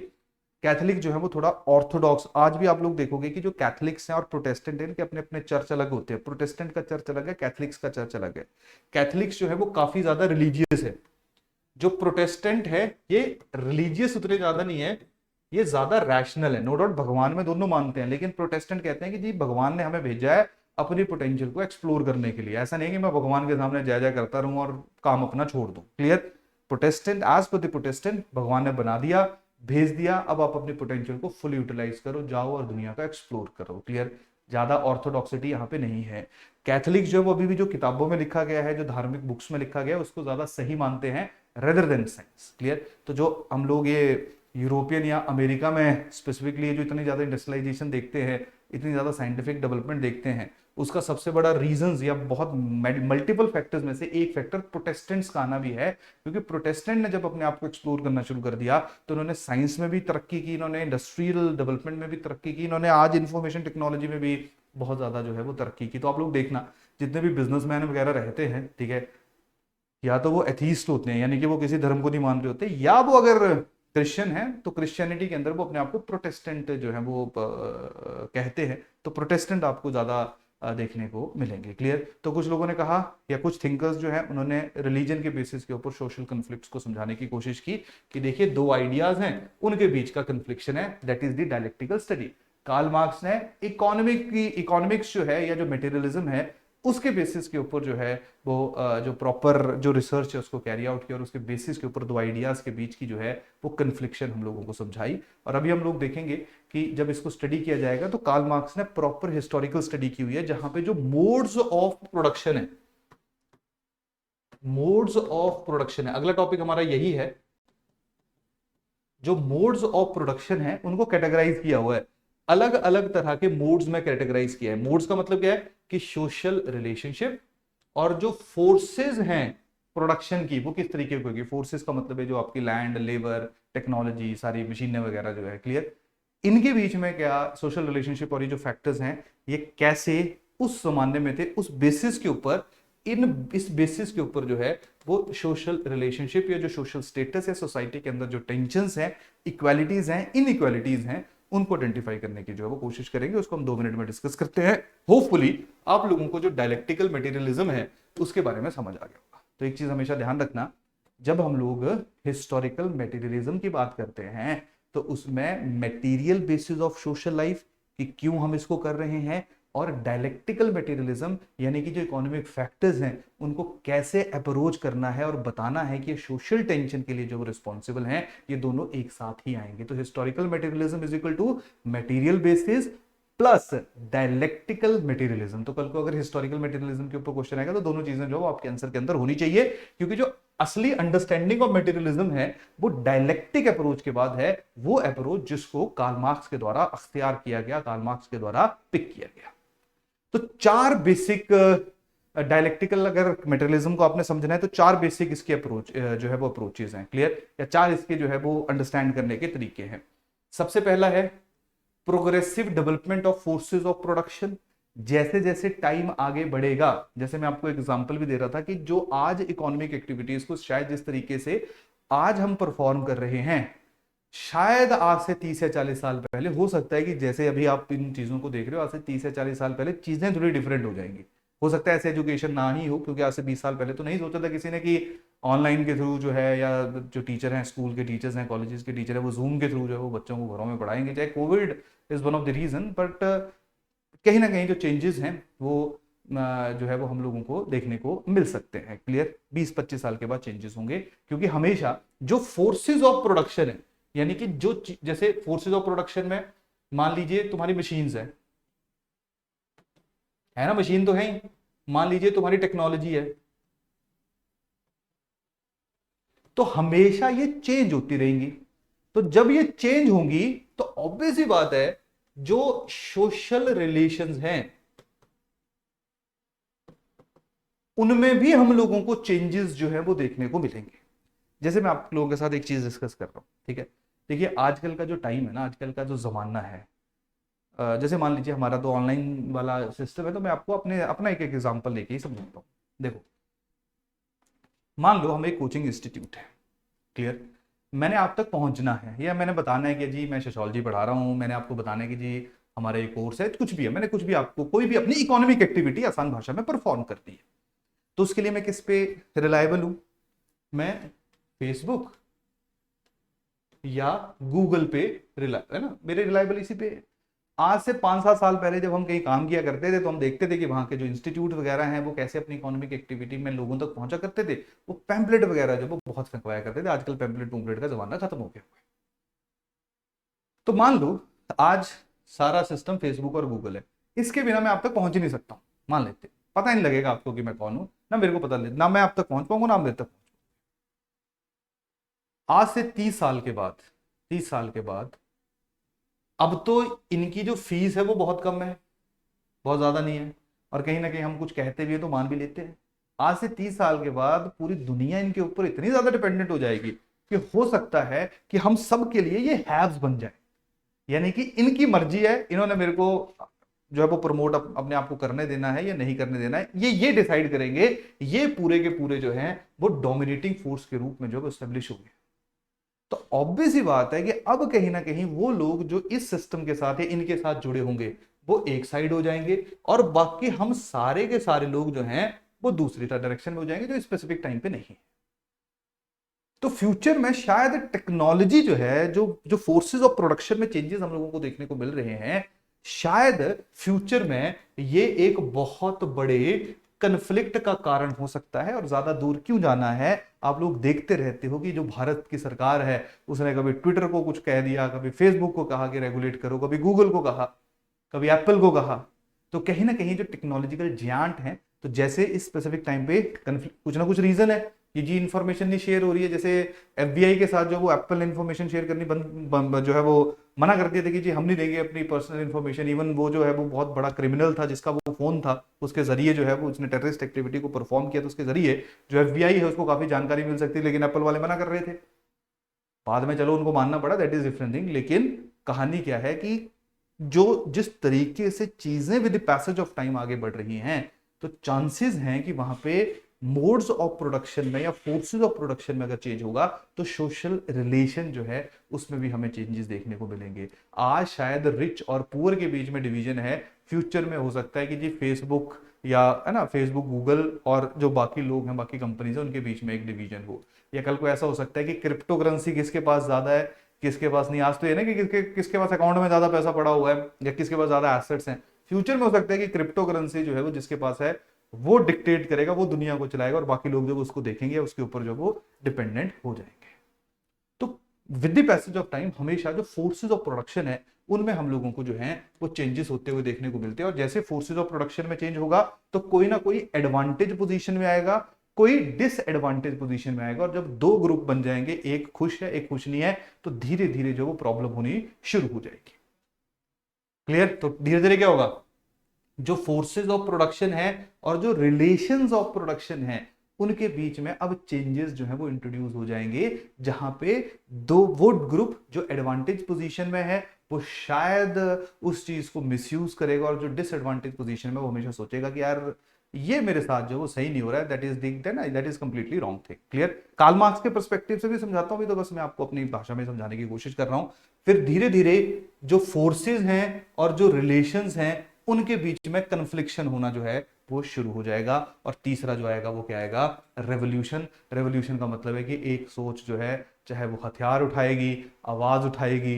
कैथोलिक जो है वो थोड़ा ऑर्थोडॉक्स, आज भी आप लोग देखोगे कि जो कैथोलिक्स हैं और प्रोटेस्टेंट हैं, इनके अपने अपने चर्च अलग होते हैं। प्रोटेस्टेंट का चर्च अलग है, कैथोलिक्स का चर्च अलग है। कैथोलिक्स जो है वो काफी ज्यादा रिलीजियस है। जो प्रोटेस्टेंट है ये रिलीजियस उतने ज्यादा नहीं है, ये ज्यादा रैशनल है। नो डाउट भगवान में दोनों मानते हैं, लेकिन प्रोटेस्टेंट कहते हैं कि जी भगवान ने हमें भेजा है अपनी पोटेंशियल को एक्सप्लोर करने के लिए। ऐसा नहीं कि मैं भगवान के सामने जय जय करता रहूं और काम अपना छोड़ दूं। Clear? Protestant, as per the Protestant, भगवान ने बना दिया, भेज दिया, अब आप अपनी पोटेंशियल को फुल यूटिलाइज करो, जाओ और दुनिया का एक्सप्लोर करो। क्लियर? ज्यादा ऑर्थोडॉक्सिटी यहाँ पे नहीं है। कैथोलिक जो है वो अभी भी जो किताबों में लिखा गया है, जो धार्मिक बुक्स में लिखा गया है, उसको ज्यादा सही मानते हैं रेदर देन साइंस। क्लियर? तो जो हम लोग ये यूरोपियन या अमेरिका में स्पेसिफिकली जो इतनी ज्यादा इंडस्ट्रियलाइजेशन देखते हैं, इतनी ज्यादा साइंटिफिक डेवलपमेंट देखते हैं, उसका सबसे बड़ा रीजंस या बहुत मल्टीपल फैक्टर्स में से एक फैक्टर प्रोटेस्टेंट्स का आना भी है। क्योंकि प्रोटेस्टेंट ने जब अपने आप को एक्सप्लोर करना शुरू कर दिया तो उन्होंने साइंस में भी तरक्की की, इन्होंने इंडस्ट्रियल डेवलपमेंट में भी तरक्की की, इन्होंने आज इंफॉर्मेशन टेक्नोलॉजी में भी बहुत ज्यादा जो है वो तरक्की की। तो आप लोग देखना, जितने भी बिजनेसमैन वगैरह रहते हैं, ठीक है, या तो वो एथीस्ट होते हैं, यानी कि वो किसी धर्म को नहीं मान रहे होते, या वो अगर क्रिश्चियन है तो क्रिश्चियनिटी के अंदर वो अपने आप को प्रोटेस्टेंट जो है वो कहते हैं। तो प्रोटेस्टेंट आपको ज्यादा देखने को मिलेंगे। क्लियर? तो कुछ लोगों ने कहा, या कुछ थिंकर्स जो है उन्होंने रिलीजन के बेसिस के ऊपर सोशल कन्फ्लिक्ट्स को समझाने की कोशिश की कि देखिए दो आइडियाज हैं, उनके बीच का कन्फ्लिक्शन है, that is the dialectical study. Karl Marx ने इकोनॉमिक्स जो है या जो मटेरियलिज्म है उसके बेसिस के ऊपर जो है वो जो प्रॉपर जो रिसर्च है उसको कैरी आउट किया, और उसके बेसिस के ऊपर दो आइडियाज के बीच की जो है वो कन्फ्लिक्शन हम लोगों को समझाई। और अभी हम लोग देखेंगे कि जब इसको स्टडी किया जाएगा तो कार्ल मार्क्स ने प्रॉपर हिस्टोरिकल स्टडी की हुई है, जहां पे जो मोड्स ऑफ प्रोडक्शन है, मोड्स ऑफ प्रोडक्शन है, अगला टॉपिक हमारा यही है। जो मोड्स ऑफ प्रोडक्शन है उनको कैटेगराइज किया हुआ है, अलग अलग तरह के मोड्स में कैटेगराइज किया है। मोड्स का मतलब क्या है कि सोशल रिलेशनशिप, और जो फोर्सेस हैं प्रोडक्शन की वो किस तरीके की होगी। फोर्सेस का मतलब है जो आपकी लैंड, लेबर, टेक्नोलॉजी, सारी मशीनें वगैरह जो है। क्लियर? इनके बीच में क्या सोशल रिलेशनशिप और ये जो फैक्टर्स हैं ये कैसे उस जमाने में थे, उस बेसिस के ऊपर, इस बेसिस के ऊपर जो है वो सोशल रिलेशनशिप या जो सोशल स्टेटस है सोसाइटी के अंदर, जो टेंशंस हैं, इक्वालिटीज हैं, इनइक्वालिटीज हैं, उनको आइडेंटिफाई करने की जो है वो कोशिश करेंगे। उसको हम 2 मिनट में डिस्कस करते हैं। होपफुली आप लोगों को जो डायलेक्टिकल मटेरियलिज्म है उसके बारे में समझ आ गया होगा। तो एक चीज हमेशा ध्यान रखना, जब हम लोग हिस्टोरिकल मटेरियलिज्म की बात करते हैं तो उसमें material basis of social life कि क्यों हम इसको कर रहे हैं, और डायलेक्टिकल मटेरियलिज्म यानी कि जो इकोनॉमिक फैक्टर्स हैं उनको कैसे अप्रोच करना है और बताना है कि सोशल टेंशन के लिए जो वो रिस्पॉन्सिबल हैं, ये दोनों एक साथ ही आएंगे। तो historical materialism is equal to material basis plus dialectical materialism. तो कल को अगर हिस्टोरिकल मटेरियलिज्म के ऊपर क्वेश्चन आएगा तो दोनों चीजें जो आपके आंसर के अंदर होनी चाहिए, क्योंकि जो असली अंडरस्टैंडिंग ऑफ मटेरियलिज्म है वो डायलेक्टिक अप्रोच के बाद है, वो अप्रोच जिसको कार्ल मार्क्स के द्वारा अख्तियार किया गया, कार्ल मार्क्स के द्वारा पिक किया गया। तो 4 बेसिक डायलेक्टिकल अगर मटेरियलिज्म को आपने समझना है तो 4 बेसिक इसके अप्रोच जो है वो अप्रोचेस हैं। क्लियर? या 4 इसके जो है वो अंडरस्टैंड करने के तरीके हैं। सबसे पहला है progressive development of forces of production. जैसे जैसे टाइम आगे बढ़ेगा, जैसे मैं आपको एग्जांपल भी दे रहा था कि जो आज इकोनॉमिक एक्टिविटीज को शायद जिस तरीके से आज हम परफॉर्म कर रहे हैं, शायद आज से 30 या 40 साल पहले हो सकता है कि जैसे अभी आप इन चीजों को देख रहे हो, आज से 30 या 40 साल पहले चीजें थोड़ी डिफरेंट हो जाएंगी। हो सकता है ऐसे एजुकेशन ना ही हो, क्योंकि आज से 20 साल पहले तो नहीं सोचा था किसी ने कि ऑनलाइन के थ्रू जो है, या जो टीचर हैं, स्कूल के टीचर्स हैं, कॉलेजेस के टीचर हैं, वो जूम के थ्रू जो है वो बच्चों को घरों में पढ़ाएंगे। चाहे Covid is one of the reason, but कहीं ना कहीं जो चेंजेस हैं वो जो है वो हम लोगों को देखने को मिल सकते हैं। क्लियर? 20-25 साल के बाद चेंजेस होंगे, क्योंकि हमेशा जो फोर्सेज ऑफ प्रोडक्शन है, यानी कि जो जैसे फोर्सेज ऑफ प्रोडक्शन में मान लीजिए तुम्हारी मशीन्स है ना, मशीन तो है ही। मान लीजिए तुम्हारी टेक्नोलॉजी है, तो हमेशा ये चेंज होती रहेंगी। तो जब ये चेंज होंगी तो ऑब्वियस ही बात है, जो सोशल रिलेशंस हैं उनमें भी हम लोगों को चेंजेस जो है वो देखने को मिलेंगे। जैसे मैं आप लोगों के साथ एक चीज डिस्कस कर रहा हूं, ठीक है? देखिए, आजकल का जो टाइम है ना, आजकल का जो जमाना है, जैसे मान लीजिए हमारा तो ऑनलाइन वाला सिस्टम है, तो मैं आपको अपना एक एग्जांपल लेके ही समझाता हूँ। देखो, मान लो हम एक कोचिंग इंस्टीट्यूट है। क्लियर? मैंने आप तक पहुंचना है, या मैंने बताना है कि जी मैं सोशियोलॉजी पढ़ा रहा हूं, मैंने आपको बताना है कि जी हमारा ये कोर्स है, कुछ भी है, मैंने कुछ भी आपको कोई भी अपनी इकोनॉमिक एक्टिविटी आसान भाषा में परफॉर्म कर दी है। तो उसके लिए मैं किस पे रिलायबल हूं? मैं फेसबुक या गूगल पे रिलायबल है ना, मेरे रिलायबल इसी पे है। आज से 5-7 साल पहले जब हम कहीं काम किया करते थे, तो हम देखते थे कि वहां के जो इंस्टीट्यूट वगैरह हैं वो कैसे अपनी इकोनॉमिक एक्टिविटी में लोगों तक पहुंचा करते थे। वो पैम्पलेट वगैरह जो वो बहुत फेंकवाया करते थे। आजकल पैम्पलेट पुम्पलेट का जमाना खत्म हो गया। तो मान लो आज सारा सिस्टम फेसबुक और गूगल है, इसके बिना मैं आप तक पहुंच ही नहीं सकता हूं। मान लेते, पता ही नहीं लगेगा आपको कि मैं कौन हूं, ना मेरे को पता, ना मैं आप तक पहुंच पाऊंगा, ना मेरे तक। आज से 30 साल के बाद, 30 साल के बाद अब तो इनकी जो फीस है वो बहुत कम है, बहुत ज्यादा नहीं है, और कहीं ना कहीं हम कुछ कहते भी हैं तो मान भी लेते हैं। आज से 30 साल के बाद पूरी दुनिया इनके ऊपर इतनी ज्यादा डिपेंडेंट हो जाएगी कि हो सकता है कि हम सब के लिए ये हैव्स बन जाए। यानी कि इनकी मर्जी है, इन्होंने मेरे को जो है वो प्रमोट अपने आप को करने देना है या नहीं करने देना है, ये डिसाइड करेंगे। ये पूरे के पूरे जो हैं वो डोमिनेटिंग फोर्स के रूप में जो है स्टेब्लिश हो गए। तो ऑब्वियस ही बात है कि अब कहीं ना कहीं वो लोग जो इस सिस्टम के साथ या इनके साथ जुड़े होंगे वो एक साइड हो जाएंगे, और बाकी हम सारे के सारे लोग जो हैं वो दूसरी डायरेक्शन में हो जाएंगे, जो स्पेसिफिक टाइम पे नहीं है। तो फ्यूचर में शायद टेक्नोलॉजी जो है, जो जो फोर्सेस ऑफ प्रोडक्शन में चेंजेस हम लोगों को देखने को मिल रहे हैं, शायद फ्यूचर में ये एक बहुत बड़े कन्फ्लिक्ट का कारण हो सकता है। और ज्यादा दूर क्यों जाना है, आप लोग देखते रहते हो कि जो भारत की सरकार है उसने कभी ट्विटर को कुछ कह दिया, कभी फेसबुक को कहा कि रेगुलेट करो, कभी गूगल को कहा, कभी एप्पल को कहा। तो कहीं ना कहीं जो टेक्नोलॉजिकल जियांट है, तो जैसे इस स्पेसिफिक टाइम पे कुछ ना कुछ रीजन है कि जी इंफॉर्मेशन नहीं शेयर हो रही है। जैसे एफबीआई के साथ जो वो एप्पल ने इंफॉर्मेशन शेयर करनी जो है वो मना कर दिए थे कि जी हम नहीं देंगे अपनी पर्सनल इंफॉर्मेशन। इवन वो जो है वो बहुत बड़ा क्रिमिनल था, जिसका वो फोन था, उसके जरिए जो है वो उसने टेररिस्ट एक्टिविटी को परफॉर्म किया, तो उसके जरिए जो एफबीआई है उसको काफी जानकारी मिल सकती है, लेकिन एप्पल वाले मना कर रहे थे। बाद में चलो उनको मानना पड़ा, दैट इज डिफरेंट थिंग। लेकिन कहानी क्या है कि जो जिस तरीके से चीजें with the passage of time आगे बढ़ रही हैं, तो चांसेस हैं कि वहां पे मोड्स ऑफ प्रोडक्शन में या फोर्सेस ऑफ प्रोडक्शन में अगर चेंज होगा तो सोशल रिलेशन जो है उसमें भी हमें चेंजेस देखने को मिलेंगे। आज शायद रिच और पुअर के बीच में डिवीजन है, फ्यूचर में हो सकता है कि जी फेसबुक या है ना, फेसबुक गूगल और जो बाकी लोग हैं, बाकी कंपनीज हैं, उनके बीच में एक डिवीजन हो। या कल को ऐसा हो सकता है कि क्रिप्टो करेंसी किसके पास ज्यादा है, किसके पास नहीं। आज तो ये ना कि किसके पास अकाउंट में ज्यादा पैसा पड़ा हुआ है या किसके पास ज्यादा एसेट्स हैं। फ्यूचर में हो सकता है कि क्रिप्टो करेंसी जो है वो जिसके पास है वो डिक्टेट करेगा, वो दुनिया को चलाएगा, और बाकी लोग जब उसको देखेंगे उसके ऊपर जो वो डिपेंडेंट हो जाएंगे। तो with the passage of time हमेशा जो फोर्सेज ऑफ प्रोडक्शन है उनमें हम लोगों को जो है वो चेंजेस होते हुए देखने को मिलते हैं। और जैसे फोर्सेज ऑफ प्रोडक्शन में चेंज होगा तो कोई ना कोई एडवांटेज पोजीशन में आएगा, कोई डिसएडवांटेज पोजीशन में आएगा। और जब दो ग्रुप बन जाएंगे, एक खुश है एक खुश नहीं है, तो धीरे धीरे जो वो प्रॉब्लम होनी शुरू हो जाएगी। क्लियर? तो धीरे धीरे क्या होगा, जो फोर्सेस ऑफ प्रोडक्शन है और जो रिलेशंस ऑफ प्रोडक्शन है उनके बीच में अब चेंजेस जो है वो इंट्रोड्यूस हो जाएंगे, जहां पे दो वो ग्रुप जो एडवांटेज पोजीशन में है वो शायद उस चीज को मिसयूज करेगा, और जो डिसएडवांटेज पोजीशन में वो हमेशा सोचेगा कि यार ये मेरे साथ जो वो सही नहीं हो रहा है, that is completely wrong thing. Clear? Karl Marx के पर्सपेक्टिव से भी समझाता हूं, तो बस मैं आपको अपनी भाषा में समझाने की कोशिश कर रहा हूं। फिर धीरे धीरे जो फोर्सेस हैं और जो रिलेशंस हैं उनके बीच में कन्फ्लिक्शन होना जो है वो शुरू हो जाएगा। और तीसरा जो आएगा वो क्या आएगा, रेवोल्यूशन। रेवोल्यूशन का मतलब है कि एक सोच जो है, चाहे वो हथियार उठाएगी, आवाज उठाएगी,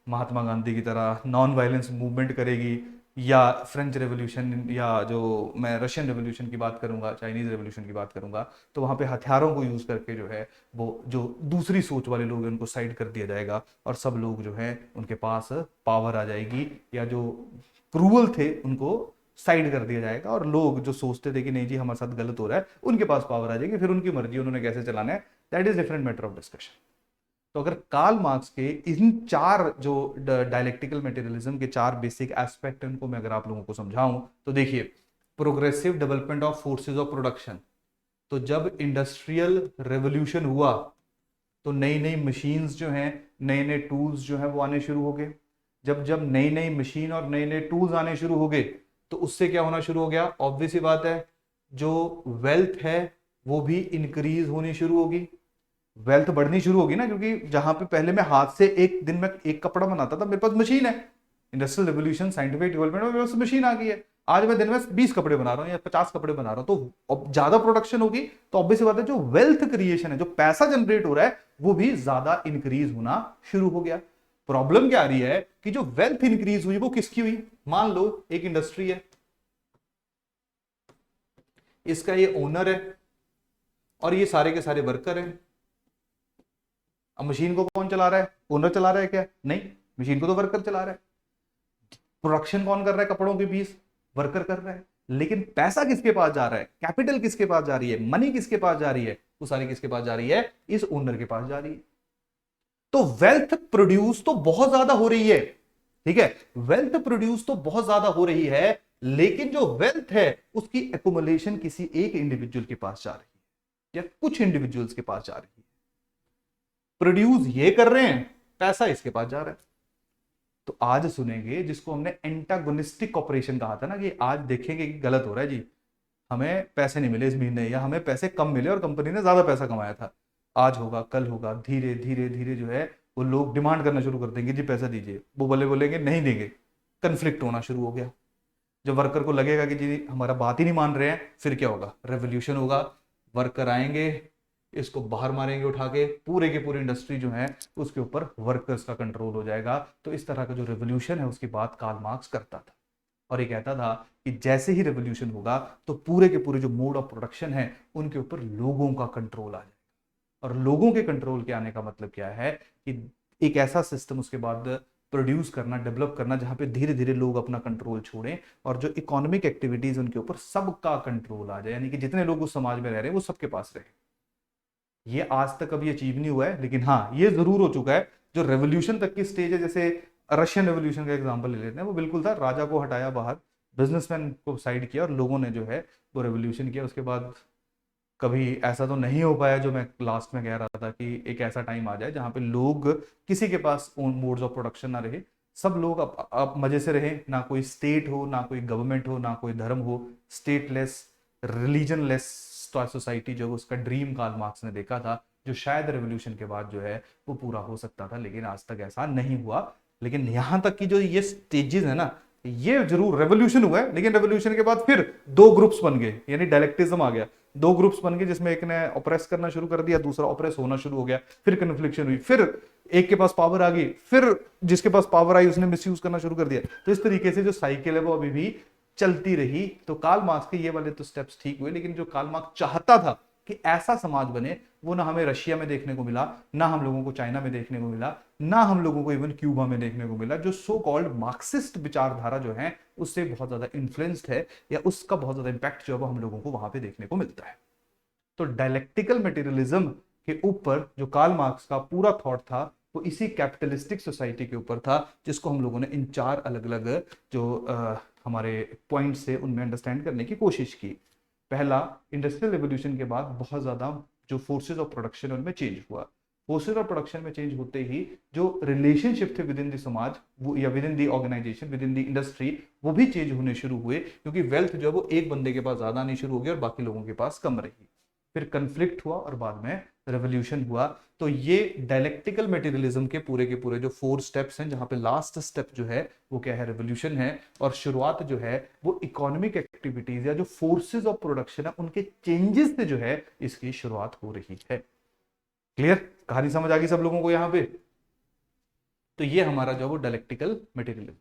महात्मा गांधी की तरह नॉन वायलेंस मूवमेंट करेगी, या फ्रेंच रेवोल्यूशन, या जो मैं रशियन रेवोल्यूशन की बात करूंगा, चाइनीज रेवोल्यूशन की बात करूंगा, तो वहां पे हथियारों को यूज करके जो है वो जो दूसरी सोच वाले लोग हैं उनको साइड कर दिया जाएगा, और सब लोग जो है उनके पास पावर आ जाएगी, या जो क्रूअल थे उनको साइड कर दिया जाएगा, और लोग जो सोचते थे कि नहीं जी हमारे साथ गलत हो रहा है, उनके पास पावर आ जाएगी, फिर उनकी मर्जी उन्होंने कैसे चलाना है, that is different matter of discussion. तो अगर कार्ल मार्क्स के इन चार जो डायलेक्टिकल मटेरियलिज्म के चार बेसिक एस्पेक्ट हैं उनको मैं अगर आप लोगों को समझाऊं, तो देखिए, progressive development of forces of production. तो जब इंडस्ट्रियल रेवोल्यूशन हुआ तो नई नई मशीन्स जो हैं, नए नए टूल्स जो हैं वो आने शुरू हो गए। जब जब नई नई मशीन और नए नए टूल्स आने शुरू हो गए तो उससे क्या होना शुरू हो गया, ऑब्वियस ही बात है, जो वेल्थ है वो भी इंक्रीज होनी शुरू होगी, वेल्थ बढ़नी शुरू होगी ना, क्योंकि जहां पे पहले मैं हाथ से एक दिन में एक कपड़ा बनाता था, मेरे पास मशीन है, इंडस्ट्रियल रेवोल्यूशन, साइंटिफिक डेवलपमेंट में मेरे पास मशीन आ गई है, आज मैं दिन में 20 कपड़े बना रहा हूं या 50 कपड़े बना रहा हूं, तो अब ज्यादा प्रोडक्शन होगी, तो ऑब्वियस बात है जो वेल्थ क्रिएशन है, जो पैसा जनरेट हो रहा है वो भी ज्यादा इंक्रीज होना शुरू हो गया। प्रॉब्लम क्या आ रही है कि जो वेल्थ इंक्रीज हुई वो किसकी हुई, मान लो एक इंडस्ट्री है, इसका ये ओनर है और ये सारे के सारे वर्कर हैं। अब मशीन को कौन चला रहा है, ओनर चला रहा है क्या, नहीं, मशीन को तो वर्कर चला रहा है। प्रोडक्शन कौन कर रहा है कपड़ों के पीस, वर्कर कर रहा है, लेकिन पैसा किसके पास जा रहा है, कैपिटल किसके पास जा रही है, मनी किसके पास जा रही है, वो सारी किसके पास जा रही है, इस ओनर के पास जा रही है। तो वेल्थ प्रोड्यूस तो बहुत ज्यादा हो रही है, ठीक है, वेल्थ प्रोड्यूस तो बहुत ज्यादा हो रही है, लेकिन जो वेल्थ है उसकी एक्युमुलेशन किसी एक इंडिविजुअल के पास जा रही है या कुछ इंडिविजुअल्स के पास जा रही है। प्रोड्यूस ये कर रहे हैं, पैसा इसके पास जा रहा है। तो आज सुनेंगे जिसको हमने एंटागोनिस्टिक ऑपरेशन कहा था ना, कि आज देखेंगे कि गलत हो रहा है जी, हमें पैसे नहीं मिले इस महीने, या हमें पैसे कम मिले और कंपनी ने ज्यादा पैसा कमाया था, आज होगा कल होगा, धीरे धीरे धीरे जो है वो लोग डिमांड करना शुरू कर देंगे जी पैसा दीजिए, वो बोले बोलेंगे नहीं देंगे, कन्फ्लिक्ट होना शुरू हो गया। जब वर्कर को लगेगा कि जी हमारा बात ही नहीं मान रहे हैं, फिर क्या होगा, रेवोल्यूशन होगा, वर्कर आएंगे, इसको बाहर मारेंगे उठा के, पूरे के पूरे इंडस्ट्री जो है उसके ऊपर वर्कर्स का कंट्रोल हो जाएगा। तो इस तरह का जो रेवोल्यूशन है उसकी बात कार्ल मार्क्स करता था, और ये कहता था कि जैसे ही रेवोल्यूशन होगा तो पूरे के पूरे जो मोड ऑफ प्रोडक्शन है उनके ऊपर लोगों का कंट्रोल आ जाएगा। और लोगों के कंट्रोल के आने का मतलब क्या है कि एक ऐसा सिस्टम उसके बाद प्रोड्यूस करना, डेवलप करना, जहां पे धीरे धीरे लोग अपना कंट्रोल छोड़ें और जो इकोनॉमिक एक्टिविटीज उनके ऊपर सबका कंट्रोल आ जाए, यानी कि जितने लोग उस समाज में रह रहे हैं वो सबके पास रहे। ये आज तक अभी अचीव नहीं हुआ है, लेकिन हाँ ये जरूर हो चुका है। जो रेवोल्यूशन तक की स्टेज है, जैसे रशियन रेवोल्यूशन का एग्जांपल ले लेते हैं, वो बिल्कुल था, राजा को हटाया बाहर, बिजनेसमैन को साइड किया और लोगों ने जो है वो रेवोल्यूशन किया। उसके बाद कभी ऐसा तो नहीं हो पाया जो मैं लास्ट में कह रहा था कि एक ऐसा टाइम आ जाए जहां पे लोग, किसी के पास ओन मोड्स ऑफ प्रोडक्शन ना रहे, सब लोग अब मजे से रहे, ना कोई स्टेट हो, ना कोई गवर्नमेंट हो, ना कोई धर्म हो, स्टेटलेस, रिलीजनलेस सोसाइटी जो उसका ड्रीम कार्ल मार्क्स ने देखा था, जो शायद रेवोल्यूशन के बाद जो है वो पूरा हो सकता था, लेकिन आज तक ऐसा नहीं हुआ। लेकिन यहां तक की जो ये स्टेजेस है ना, ये जरूर रेवोल्यूशन हुआ है, लेकिन रेवोल्यूशन के बाद फिर दो ग्रुप्स बन गए, यानी डायलेक्टिज्म आ गया, दो ग्रुप्स बन गए, जिसमें एक ने ऑपरेस करना शुरू कर दिया, दूसरा ऑपरेस होना शुरू हो गया, फिर कन्फ्लिक्शन हुई, फिर एक के पास पावर आ गई, फिर जिसके पास पावर आई उसने मिसयूज करना शुरू कर दिया। तो इस तरीके से जो साइकिल है वो अभी भी चलती रही। तो कार्ल मार्क्स के ये वाले तो स्टेप्स ठीक हुए, लेकिन जो कार्ल मार्क्स चाहता था कि ऐसा समाज बने, वो ना हमें रशिया में देखने को मिला, ना हम लोगों को चाइना में देखने को मिला, ना हम लोगों को इवन क्यूबा में देखने को मिला, जो सो कॉल्ड मार्क्सिस्ट विचारधारा जो है उससे बहुत ज्यादा इन्फ्लुएंस्ड है, या उसका बहुत ज्यादा इंपैक्ट जो है हम लोगों को वहां पे देखने को मिलता है। तो डायलेक्टिकल मटेरियलिज्म के ऊपर जो कार्ल मार्क्स का पूरा थॉट था वो इसी कैपिटलिस्टिक सोसाइटी के ऊपर था, जिसको हम लोगों ने इन चार अलग अलग जो हमारे पॉइंट्स थे उनमें अंडरस्टैंड करने की कोशिश की। पहला, इंडस्ट्रियल रेवोल्यूशन के बाद बहुत ज्यादा जो फोर्सेज ऑफ प्रोडक्शन उनमें चेंज हुआ। फोर्सेज ऑफ प्रोडक्शन में चेंज होते ही जो रिलेशनशिप थे विद इन द समाज वो, या within the organisation, within the industry, वो भी चेंज होने शुरू हुए, क्योंकि वेल्थ जो है वो एक बंदे के पास ज्यादा आनी शुरू हो गई और बाकी लोगों के पास कम रही। फिर कन्फ्लिक्ट हुआ और बाद में रेवोल्यूशन हुआ। तो ये डायलेक्टिकल मटेरियलिज्म के पूरे जो 4 स्टेप्स हैं, जहां पे लास्ट स्टेप जो है वो क्या है, रेवोल्यूशन है, और शुरुआत जो है वो इकोनॉमिक एक्टिविटीज या जो फोर्सेस ऑफ प्रोडक्शन है उनके चेंजेस से जो है इसकी शुरुआत हो रही है। क्लियर, कहानी समझ आ गई सब लोगों को यहां पे? तो ये हमारा जो वो डायलेक्टिकल मटेरियलिज्म।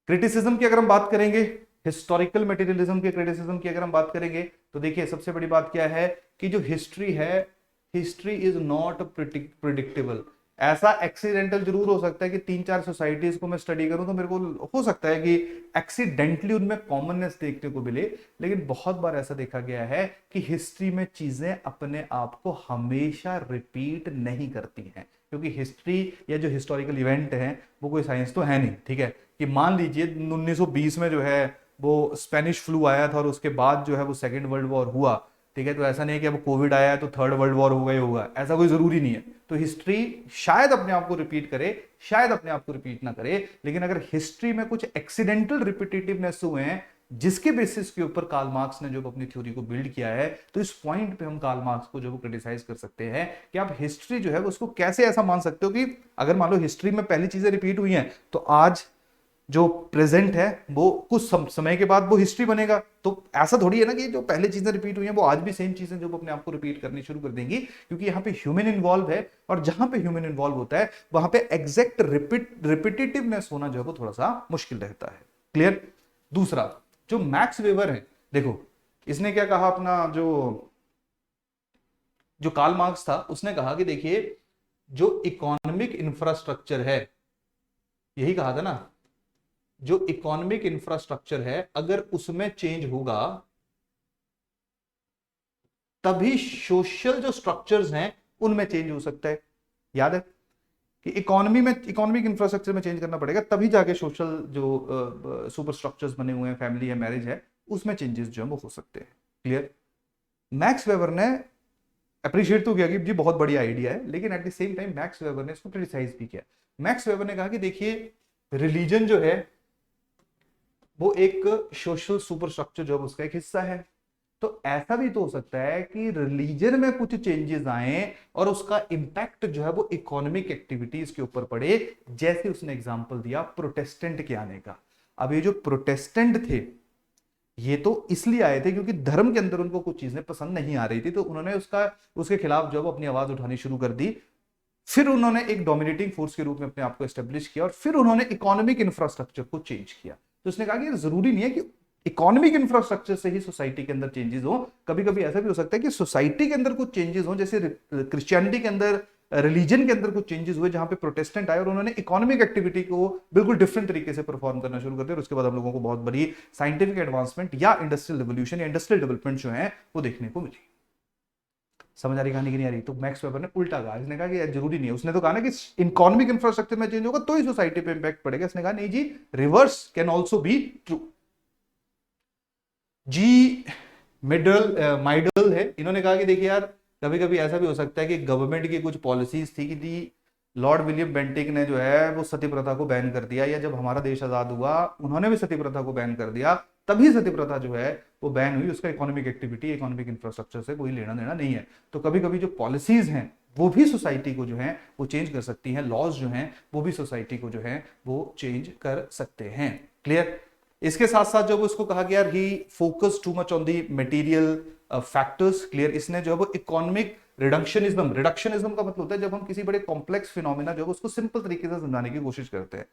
क्रिटिसिज्म की अगर हम बात करेंगे, हिस्टोरिकल मटेरियलिज्म के क्रिटिसिज्म की अगर हम बात करेंगे, तो देखिए सबसे बड़ी बात क्या है कि जो हिस्ट्री है, हिस्ट्री इज नॉट प्रिडिक्टेबल। ऐसा एक्सीडेंटल जरूर हो सकता है कि 3-4 सोसाइटीज को मैं स्टडी करूं तो मेरे को हो सकता है कि एक्सीडेंटली उनमें कॉमननेस देखने को मिले, लेकिन बहुत बार ऐसा देखा गया है कि हिस्ट्री में चीजें अपने आप को हमेशा रिपीट नहीं करती हैं, क्योंकि हिस्ट्री या जो हिस्टोरिकल इवेंट है वो कोई साइंस तो है नहीं। ठीक है, कि मान लीजिए 1920 में जो है वो स्पेनिश फ्लू आया था और उसके बाद जो है वो सेकेंड वर्ल्ड वॉर हुआ। ठीक है, तो ऐसा नहीं है कि अब कोविड आया है तो थर्ड वर्ल्ड वॉर हो गया होगा, ऐसा कोई जरूरी नहीं है। तो हिस्ट्री शायद अपने आप को रिपीट करे, शायद अपने आप को रिपीट ना करे, लेकिन अगर हिस्ट्री में कुछ एक्सीडेंटल रिपीटेटिवनेस हुए हैं जिसके बेसिस के ऊपर कार्ल मार्क्स ने जो अपनी थ्योरी को बिल्ड किया है, तो इस पॉइंट पे हम कार्ल मार्क्स को जो क्रिटिसाइज कर सकते हैं कि आप हिस्ट्री जो है उसको कैसे ऐसा मान सकते हो कि अगर मान लो हिस्ट्री में पहली चीजें रिपीट हुई हैं तो आज जो प्रेजेंट है वो कुछ समय के बाद वो हिस्ट्री बनेगा। तो ऐसा थोड़ी है ना कि जो पहले चीजें रिपीट हुई हैं वो आज भी सेम चीजें जो अपने आप को रिपीट करनी शुरू कर देंगी, क्योंकि यहाँ पे ह्यूमन इन्वॉल्व है, और जहां पे ह्यूमन इन्वॉल्व होता है वहां पे एग्जैक्ट रिपीटेटिवनेस होना जो है वो थोड़ा सा मुश्किल रहता है। क्लियर। दूसरा जो मैक्स वेबर है, देखो इसने क्या कहा, अपना जो जो कार्ल मार्क्स था उसने कहा कि देखिए जो इकोनॉमिक इंफ्रास्ट्रक्चर है, यही कहा था ना, जो इकोनॉमिक इंफ्रास्ट्रक्चर है अगर उसमें चेंज होगा तभी सोशल जो स्ट्रक्चर्स हैं उनमें चेंज हो सकता है। याद है कि इकोनॉमिक इंफ्रास्ट्रक्चर में चेंज करना पड़ेगा तभी जाके सोशल जो सुपर स्ट्रक्चर्स बने हुए हैं, फैमिली है, मैरिज है, उसमें चेंजेस जो है वो हो सकते हैं। क्लियर। मैक्स वेबर ने अप्रिशिएट तो किया कि जी बहुत बढ़िया आइडिया है, लेकिन at the same time max weber ने इसको क्रिटिसाइज भी किया। मैक्स वेबर ने कहा कि देखिए रिलीजन जो है वो एक सोशल सुपर स्ट्रक्चर जो है उसका एक हिस्सा है, तो ऐसा भी तो हो सकता है कि रिलीजन में कुछ चेंजेस आए और उसका इंपैक्ट जो है वो इकोनॉमिक एक्टिविटीज के ऊपर पड़े, जैसे उसने एग्जांपल दिया प्रोटेस्टेंट के आने का। अब ये जो प्रोटेस्टेंट थे ये तो इसलिए आए थे क्योंकि धर्म के अंदर उनको कुछ चीजें पसंद नहीं आ रही थी, तो उन्होंने उसके खिलाफ जो है वो अपनी आवाज उठानी शुरू कर दी। फिर उन्होंने एक डोमिनेटिंग फोर्स के रूप में अपने आप को एस्टेब्लिश किया और फिर उन्होंने इकोनॉमिक इंफ्रास्ट्रक्चर को चेंज किया। तो उसने कहा कि जरूरी नहीं है कि इकोनॉमिक इंफ्रास्ट्रक्चर से ही सोसाइटी के अंदर चेंजेस हो, कभी कभी ऐसा भी हो सकता है कि सोसाइटी के अंदर कुछ चेंजेस हो, जैसे क्रिश्चियनिटी के अंदर, रिलीजन के अंदर कुछ चेंजेस हुए जहां पे प्रोटेस्टेंट आए और उन्होंने इकोनॉमिक एक्टिविटी को बिल्कुल डिफरेंट तरीके से परफॉर्म करना शुरू कर दिया, और उसके बाद हम लोगों को बहुत बड़ी साइंटिफिक एडवांसमेंट या इंडस्ट्रियल रिवोल्यूशन या इंडस्ट्रियल डेवलपमेंट जो है वो देखने को मिली। समझ आ रही कहानी की नहीं आ रही? तो मैक्स वेबर ने उल्टा कहा, इसने कहा कि यार जरूरी नहीं है। उसने तो कहा ना कि इकोनॉमिक इंफ्रास्ट्रक्चर में चेंज होगा तो ही सोसाइटी पे इंपैक्ट पड़ेगा। इसने कहा नहीं जी, reverse can also be true. जी माइडल है, इन्होंने कहा कि देखिए यार कभी कभी ऐसा भी हो सकता है कि गवर्नमेंट की कुछ पॉलिसीज थी कि लॉर्ड विलियम बेंटिक ने जो है वो सती प्रथा को बैन कर दिया, या जब हमारा देश आजाद हुआ उन्होंने भी सती प्रथा को बैन कर दिया, तभी सती प्रथा जो है वो बैन हुई, उसका इकोनॉमिक एक्टिविटी, इकोनॉमिक इंफ्रास्ट्रक्चर से कोई लेना देना नहीं है। तो कभी कभी जो पॉलिसीज हैं वो भी सोसाइटी को जो है वो चेंज कर सकती हैं, लॉज जो हैं वो भी सोसाइटी को जो है वो चेंज कर सकते हैं। क्लियर। इसके साथ साथ जब उसको कहा गया ही focus too much on the material factors. Clear. इसने जो है वो इकोनॉमिक रिडक्शनिज्म का मतलब होता है जब हम किसी बड़े कॉम्प्लेक्स फिनोमिना जो है उसको सिंपल तरीके से समझाने की कोशिश करते हैं,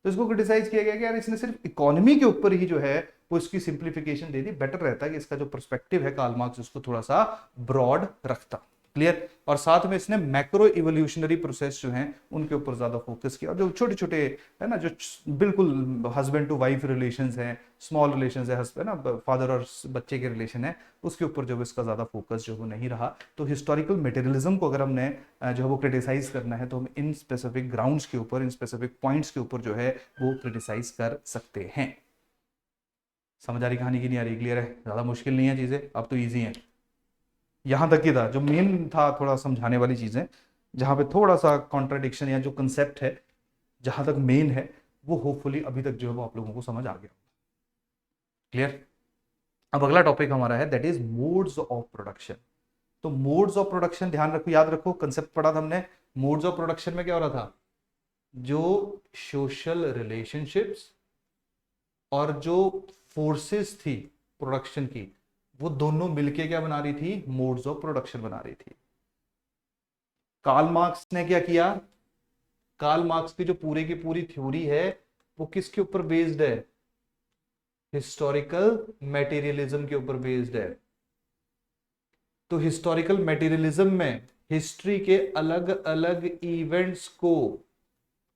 तो इसको क्रिटिसाइज किया गया कि यार इसने सिर्फ इकोनॉमी के ऊपर ही जो है वो इसकी सिंप्लीफिकेशन दे दी। बेटर रहता है कि इसका जो पर्सपेक्टिव है कार्ल मार्क्स उसको थोड़ा सा ब्रॉड रखता। क्लियर। और साथ में इसने मैक्रो इवोल्यूशनरी प्रोसेस जो हैं उनके ऊपर ज्यादा फोकस किया, और जो छोटे छोटे है ना, जो बिल्कुल हस्बैंड टू वाइफ रिलेशंस हैं, स्मॉल रिलेशंस है, हस्बैंड ना फादर और बच्चे के रिलेशन है, उसके ऊपर जो इसका ज्यादा फोकस जो वो नहीं रहा। तो हिस्टोरिकल मटेरियलिज्म को अगर हमने जो है वो क्रिटिसाइज करना है तो हम इन स्पेसिफिक ग्राउंड्स के ऊपर, इन स्पेसिफिक पॉइंट्स के ऊपर जो है वो क्रिटिसाइज कर सकते हैं। समझ आ रही कहानी की नहीं आ रही? क्लियर है? ज्यादा मुश्किल नहीं है चीजें, अब तो ईजी है। यहां तक ही था जो मेन था थोड़ा समझाने वाली चीजें, जहां पे थोड़ा सा कॉन्ट्राडिक्शन या जो कंसेप्ट है जहां तक मेन है वो होपफुली अभी तक जो है वो आप लोगों को समझ आ गया। क्लियर। अब अगला टॉपिक हमारा है that is modes of production. तो मोड्स ऑफ प्रोडक्शन ध्यान रखो, याद रखो, कंसेप्ट पढ़ा था हमने। मोड्स ऑफ प्रोडक्शन में क्या हो रहा था, जो सोशल रिलेशनशिप्स और जो फोर्सेस थी प्रोडक्शन की, वो दोनों मिलके क्या बना रही थी, मोड्स ऑफ प्रोडक्शन बना रही थी। कार्ल मार्क्स ने क्या किया, कार्ल मार्क्स की जो पूरी की पूरी थ्योरी है वो किसके ऊपर बेस्ड है, हिस्टोरिकल मैटेरियलिज्म के ऊपर बेस्ड है। तो हिस्टोरिकल मैटेरियलिज्म में हिस्ट्री के अलग अलग इवेंट्स को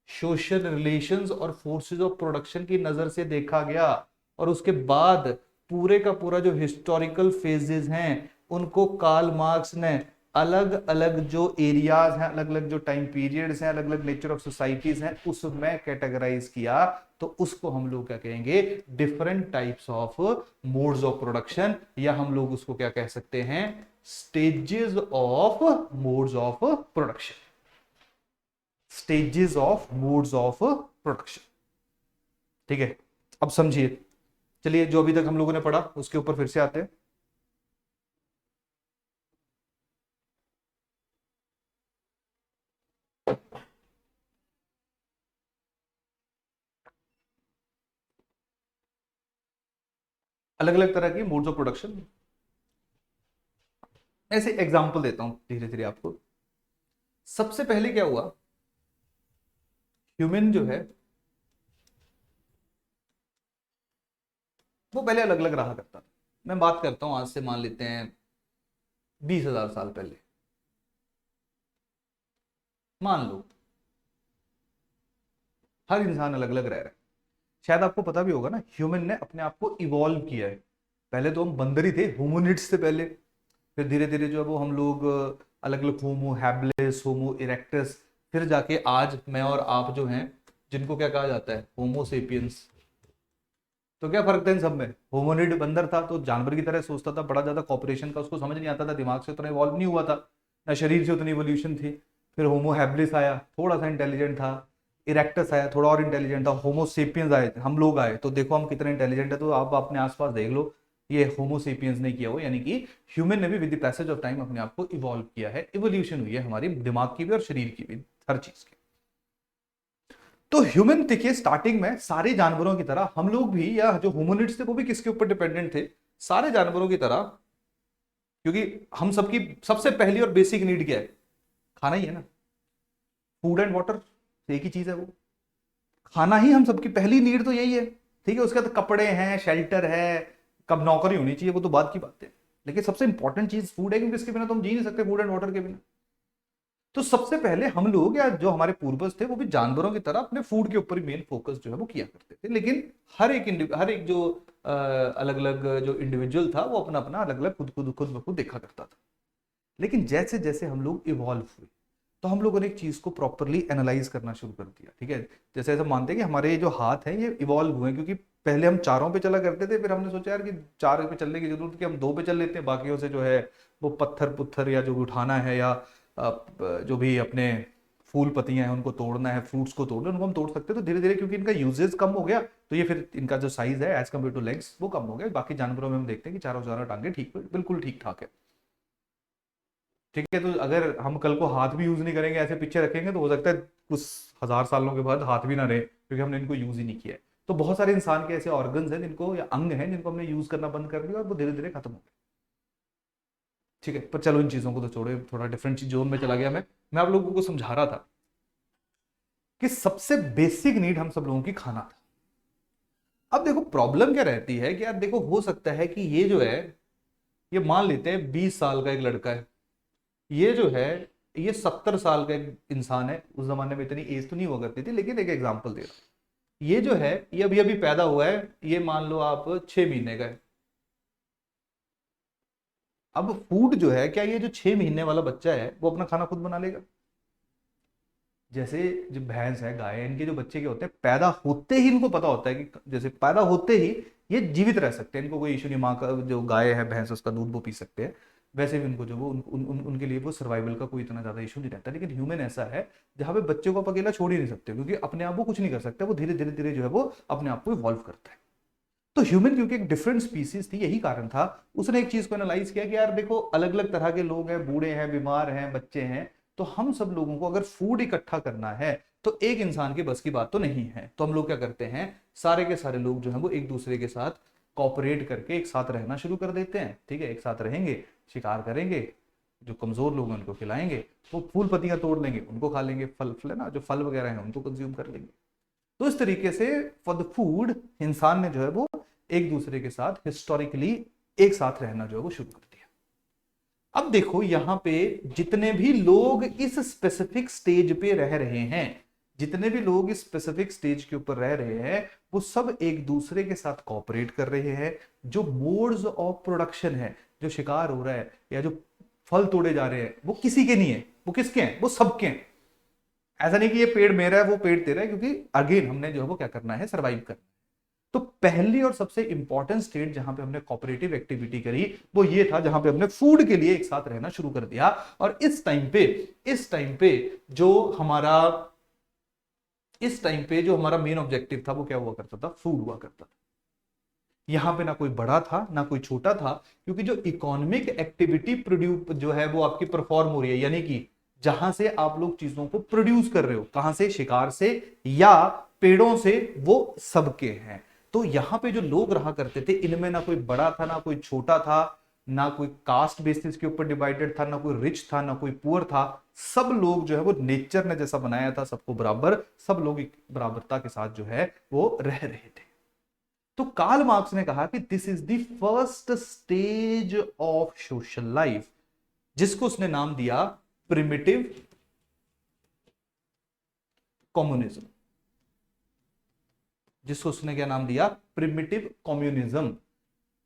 सोशल रिलेशंस और फोर्सेस ऑफ प्रोडक्शन की नजर से देखा गया, और उसके बाद पूरे का पूरा जो हिस्टोरिकल फेजेस हैं उनको कार्ल मार्क्स ने अलग अलग जो एरियाज हैं, अलग अलग जो टाइम पीरियड्स हैं, अलग अलग नेचर ऑफ सोसाइटीज हैं, उसमें कैटेगराइज किया। तो उसको हम लोग क्या कहेंगे, different types of modes of production, या हम लोग उसको क्या कह सकते हैं, stages of modes of production, stages of modes of production. ठीक है, अब समझिए। चलिए, जो अभी तक हम लोगों ने पढ़ा उसके ऊपर फिर से आते हैं। अलग अलग तरह की मोड्स ऑफ प्रोडक्शन, ऐसे एग्जांपल देता हूं धीरे धीरे आपको। सबसे पहले क्या हुआ, ह्यूमन जो है वो पहले अलग अलग रहा करता था। मैं बात करता हूं आज से मान लेते हैं 20,000 साल पहले, मान लो हर इंसान अलग अलग रह रहा है। शायद आपको पता भी होगा ना, ह्यूमन ने अपने आप को इवॉल्व किया है। पहले तो हम बंदर ही थे, होमोनिड्स से पहले, फिर धीरे धीरे जो है वो हम लोग अलग अलग होमो हैबिलिस, होमो इरेक्टस, फिर जाके आज मैं और आप जो हैं, जिनको क्या कहा जाता है, होमो सेपियंस। तो क्या फर्क था इन सब में, होमोनिड बंदर था तो जानवर की तरह सोचता था, बड़ा ज्यादा कॉपरेशन का उसको समझ नहीं आता था, दिमाग से उतना इवॉल्व नहीं हुआ था, ना शरीर से उतनी इवोल्यूशन थी। फिर होमो हैबिलिस आया, थोड़ा सा इंटेलिजेंट था। इरेक्टस आया, थोड़ा और इंटेलिजेंट था। होमो सेपियंस आए, हम लोग आए, तो देखो हम कितने इंटेलिजेंट है। तो आप अपने आसपास देख लो, ये होमो सेपियंस ने किया हो, यानी कि ह्यूमन ने भी with the passage of time अपने आप को इवॉल्व किया है, इवोल्यूशन हुई है हमारी दिमाग की भी और शरीर की भी, हर चीज की। तो ह्यूमन देखिए, स्टार्टिंग में सारे जानवरों की तरह हम लोग भी, या जो होमोनिड्स थे वो भी किसके ऊपर डिपेंडेंट थे, सारे जानवरों की तरह। क्योंकि हम सबकी सबसे पहली और बेसिक नीड क्या है, खाना ही है ना, फूड एंड वाटर, एक ही चीज है वो, खाना ही हम सबकी पहली नीड तो यही है। ठीक है, उसके बाद कपड़े हैं, शेल्टर है, कब नौकरी होनी चाहिए वो तो बात की बात है, लेकिन सबसे इंपॉर्टेंट चीज फूड है, क्योंकि इसके बिना तो हम जी नहीं सकते, फूड एंड वाटर के बिना। तो सबसे पहले हम लोग, या जो हमारे पूर्वज थे, वो भी जानवरों की तरह अपने फूड के ऊपर ही मेन फोकस जो है वो किया करते थे। लेकिन हर एक जो अलग अलग जो इंडिविजुअल था वो अपना अपना अलग अलग खुद ब खुद देखा करता था। लेकिन जैसे जैसे हम लोग इवॉल्व हुए, तो हम लोगों ने एक चीज को प्रॉपरली एनालाइज करना शुरू कर दिया। ठीक है, जैसे ऐसा मानते हैं कि हमारे ये जो हाथ हैं ये इवॉल्व हुए हैं, क्योंकि पहले हम चारों पे चला करते थे, फिर हमने सोचा यार कि चार पे चलने की जरूरत, कि हम दो पे चल लेते हैं, बाकियों से जो है वो पत्थर पुत्थर या जो भी उठाना है, या जो भी अपने फूल पत्तियां हैं उनको तोड़ना है, फ्रूट्स को तोड़ना है, उनको हम तोड़ सकते हैं। तो धीरे धीरे क्योंकि इनका यूजेस कम हो गया, तो ये फिर इनका जो साइज है एज कम्पेयर टू लेग्स वो कम हो गया। बाकी जानवरों में हम देखते हैं कि चारों चारों टांगे ठीक, बिल्कुल ठीक ठाक है। ठीक है, तो अगर हम कल को हाथ भी यूज नहीं करेंगे, ऐसे पीछे रखेंगे, तो हो सकता है कुछ 1,000 सालों के बाद हाथ भी ना रहे, क्योंकि हमने इनको यूज ही नहीं किया है। तो बहुत सारे इंसान के ऐसे ऑर्गन्स हैं जिनको, या अंग हैं जिनको हमने यूज करना बंद कर दिया, और वो धीरे धीरे खत्म हो गए। ठीक है, पर चलो इन चीजों को तो छोड़ो, थोड़ा डिफरेंट जोन में चला गया मैं आप लोगों को समझा रहा था कि सबसे बेसिक नीड हम सब लोगों की खाना था। अब देखो प्रॉब्लम क्या रहती है कि यार देखो, हो सकता है कि ये जो है, ये मान लेते हैं 20 साल का एक लड़का है, ये जो है ये 70 साल का एक इंसान है। उस जमाने में इतनी एज तो नहीं हुआ करती थी, लेकिन एक एग्जाम्पल दे रहा हूं। ये जो है ये अभी अभी पैदा हुआ है, ये मान लो आप 6 महीने का है। अब फूड जो है, क्या ये जो 6 महीने वाला बच्चा है वो अपना खाना खुद बना लेगा? जैसे जो भैंस है, गाय है, इनके जो बच्चे के होते हैं, पैदा होते ही इनको पता होता है कि जैसे पैदा होते ही ये जीवित रह सकते हैं, इनको कोई इशू नहीं, माँ का जो गाय है, भैंस, उसका दूध वो पी सकते हैं। वैसे भी उनको जो वो उनके लिए वो सर्वाइवल का कोई इतना ज्यादा इशू नहीं रहता। लेकिन ह्यूमन ऐसा है जहां पे बच्चे को आप अकेला छोड़ ही नहीं सकते, क्योंकि अपने आप वो कुछ नहीं कर सकता, वो धीरे धीरे धीरे जो है वो अपने आप को इवॉल्व करता है। तो ह्यूमन क्योंकि एक डिफरेंट स्पीसीज थी, यही कारण था उसने एक चीज को एनालाइज किया कि यार देखो अलग अलग तरह के लोग हैं, बूढ़े हैं, बीमार हैं, बच्चे हैं, तो हम सब लोगों को अगर फूड इकट्ठा करना है तो एक इंसान के बस की बात तो नहीं है। तो हम लोग क्या करते हैं, सारे के सारे लोग जो है वो एक दूसरे के साथ कॉपरेट करके एक साथ रहना शुरू कर देते हैं। ठीक है, एक साथ रहेंगे, शिकार करेंगे, जो कमजोर लोग हैं उनको खिलाएंगे, वो फूल पत्तियां तोड़ लेंगे उनको खा लेंगे, फल फल है ना जो फल वगैरह हैं उनको कंज्यूम कर लेंगे। तो इस तरीके से फॉर द फूड इंसान ने जो है वो एक दूसरे के साथ हिस्टोरिकली एक साथ रहना जो है वो शुरू कर दिया। अब देखो यहां पे जितने भी लोग इस स्पेसिफिक स्टेज पे रह रहे हैं, जितने भी लोग इस स्पेसिफिक स्टेज के ऊपर रह रहे हैं, वो सब एक दूसरे के साथ कॉपरेट कर रहे हैं। जो मोड्स ऑफ प्रोडक्शन है, जो शिकार हो रहा है या जो फल तोड़े जा रहे हैं, वो किसी के नहीं है, वो किसके हैं, वो सबके हैं। ऐसा नहीं कि ये पेड़ मेरा है वो पेड़ तेरा है, क्योंकि अगेन हमने जो है वो क्या करना है, सर्वाइव करना। तो पहली और सबसे इंपॉर्टेंट स्टेट जहां पे हमने कोऑपरेटिव एक्टिविटी करी वो ये था जहां पे हमने फूड के लिए एक साथ रहना शुरू कर दिया। और इस टाइम पे जो हमारा मेन ऑब्जेक्टिव था वो क्या हुआ करता था, फूड हुआ करता था। यहां पे ना कोई बड़ा था ना कोई छोटा था, क्योंकि जो इकोनॉमिक एक्टिविटी प्रोड्यूस जो है वो आपकी परफॉर्म हो रही है, यानी कि जहां से आप लोग चीजों को प्रोड्यूस कर रहे हो, कहां से, शिकार से या पेड़ों से, वो सबके हैं। तो यहां पे जो लोग रहा करते थे इनमें ना कोई बड़ा था ना कोई छोटा था, ना कोई कास्ट बेसिस के ऊपर डिवाइडेड था, ना कोई रिच था ना कोई पुअर था। सब लोग जो है वो नेचर ने जैसा बनाया था सबको बराबर, सब लोग एक बराबरता के साथ जो है वो रह रहे थे। तो कार्ल मार्क्स ने कहा कि this is the first stage of social life, जिसको उसने नाम दिया प्रिमिटिव कम्युनिज्म। जिसको उसने क्या नाम दिया, प्रिमिटिव कम्युनिज्म।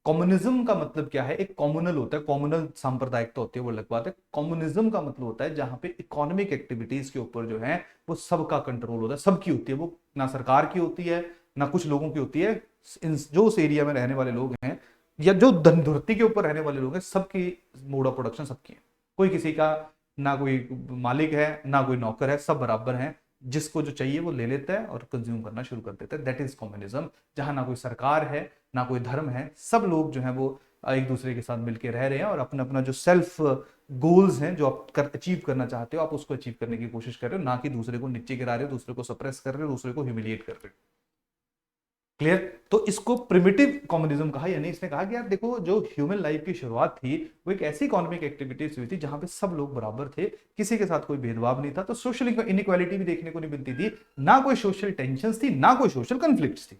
कम्युनिज्म का मतलब क्या है, एक कॉम्युनल होता है, कॉम्युनल सांप्रदायिकता होती है वो अलग बात है। कम्युनिज्म का मतलब होता है जहां पे इकोनॉमिक एक्टिविटीज के ऊपर जो है वो सबका कंट्रोल होता है, सबकी होती है, वो ना सरकार की होती है ना कुछ लोगों की होती है। जो उस एरिया में रहने वाले लोग हैं या जो धरती के ऊपर रहने वाले लोग हैं, सबकी मोड ऑफ प्रोडक्शन सबकी है। कोई किसी का ना कोई मालिक है ना कोई नौकर है, सब बराबर हैं, जिसको जो चाहिए वो ले लेता है और कंज्यूम करना शुरू कर देता है। दैट इज कम्युनिज्म, जहां ना कोई सरकार है ना कोई धर्म है, सब लोग जो है वो एक दूसरे के साथ मिलकर रह रहे हैं और अपना अपना जो सेल्फ गोल्स हैं जो आप अचीव करना चाहते हो, आप उसको अचीव करने की कोशिश कर रहे हो, ना कि दूसरे को नीचे गिरा रहे हो, दूसरे को सप्रेस कर रहे हो, दूसरे को ह्यूमिलिएट कर रहे हो। क्लियर? तो इसको प्रिमिटिव कम्युनिज्म कहा, यानी इसने कहा कि यार देखो जो ह्यूमन लाइफ की शुरुआत थी वो एक ऐसी इकोनॉमिक एक्टिविटीज हुई थी जहां पे सब लोग बराबर थे, किसी के साथ कोई भेदभाव नहीं था। तो सोशल इनइक्वालिटी भी देखने को नहीं मिलती थी, ना कोई सोशल टेंशंस थी ना कोई सोशल कॉन्फ्लिक्ट्स थी।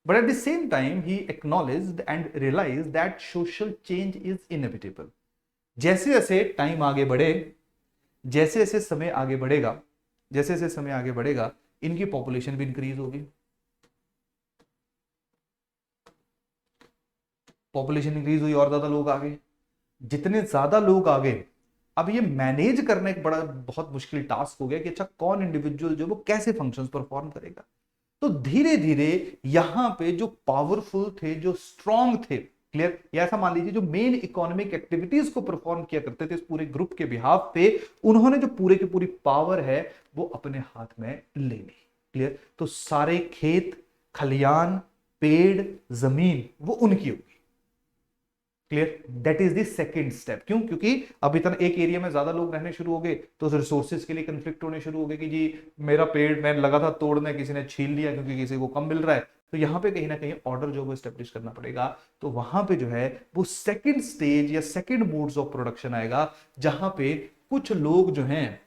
But at the same time, he acknowledged and realized that social change is inevitable. जैसे जैसे टाइम आगे बढ़े, जैसे जैसे समय आगे बढ़ेगा, जैसे जैसे समय आगे बढ़ेगा, इनकी पॉपुलेशन भी इंक्रीज होगी। पॉपुलेशन इंक्रीज हुई और ज्यादा लोग आ गए। जितने ज्यादा लोग आ गए, अब ये मैनेज करना एक बड़ा बहुत मुश्किल टास्क हो गया कि अच्छा कौन इंडिविजुअल जो वो कैसे फंक्शंस परफॉर्म करेगा। तो धीरे धीरे यहां पे जो पावरफुल थे, जो स्ट्रांग थे, क्लियर, या ऐसा मान लीजिए जो मेन इकोनॉमिक एक्टिविटीज को परफॉर्म किया करते थे इस पूरे ग्रुप के बिहाफ पे, उन्होंने जो पूरे की पूरी पावर है वो अपने हाथ में ले ली। क्लियर? तो सारे खेत, खलियान, पेड़, जमीन वो उनकी होगी। Clear? That is the second step. क्यों? क्योंकि अब इतना एक एरिया में ज्यादा लोग रहने शुरू हो गए तो रिसोर्सेज के लिए कंफ्लिक्ट होने शुरू हो गए कि जी मेरा पेड़ मैं लगा था तोड़ने, किसी ने छीन लिया क्योंकि किसी को कम मिल रहा है। तो यहां पे कहीं ना कहीं ऑर्डर जो है स्टेब्लिश करना पड़ेगा। तो वहां पे जो है वो सेकंड स्टेज या सेकंड मोड्स ऑफ प्रोडक्शन आएगा, जहां पे कुछ लोग जो हैं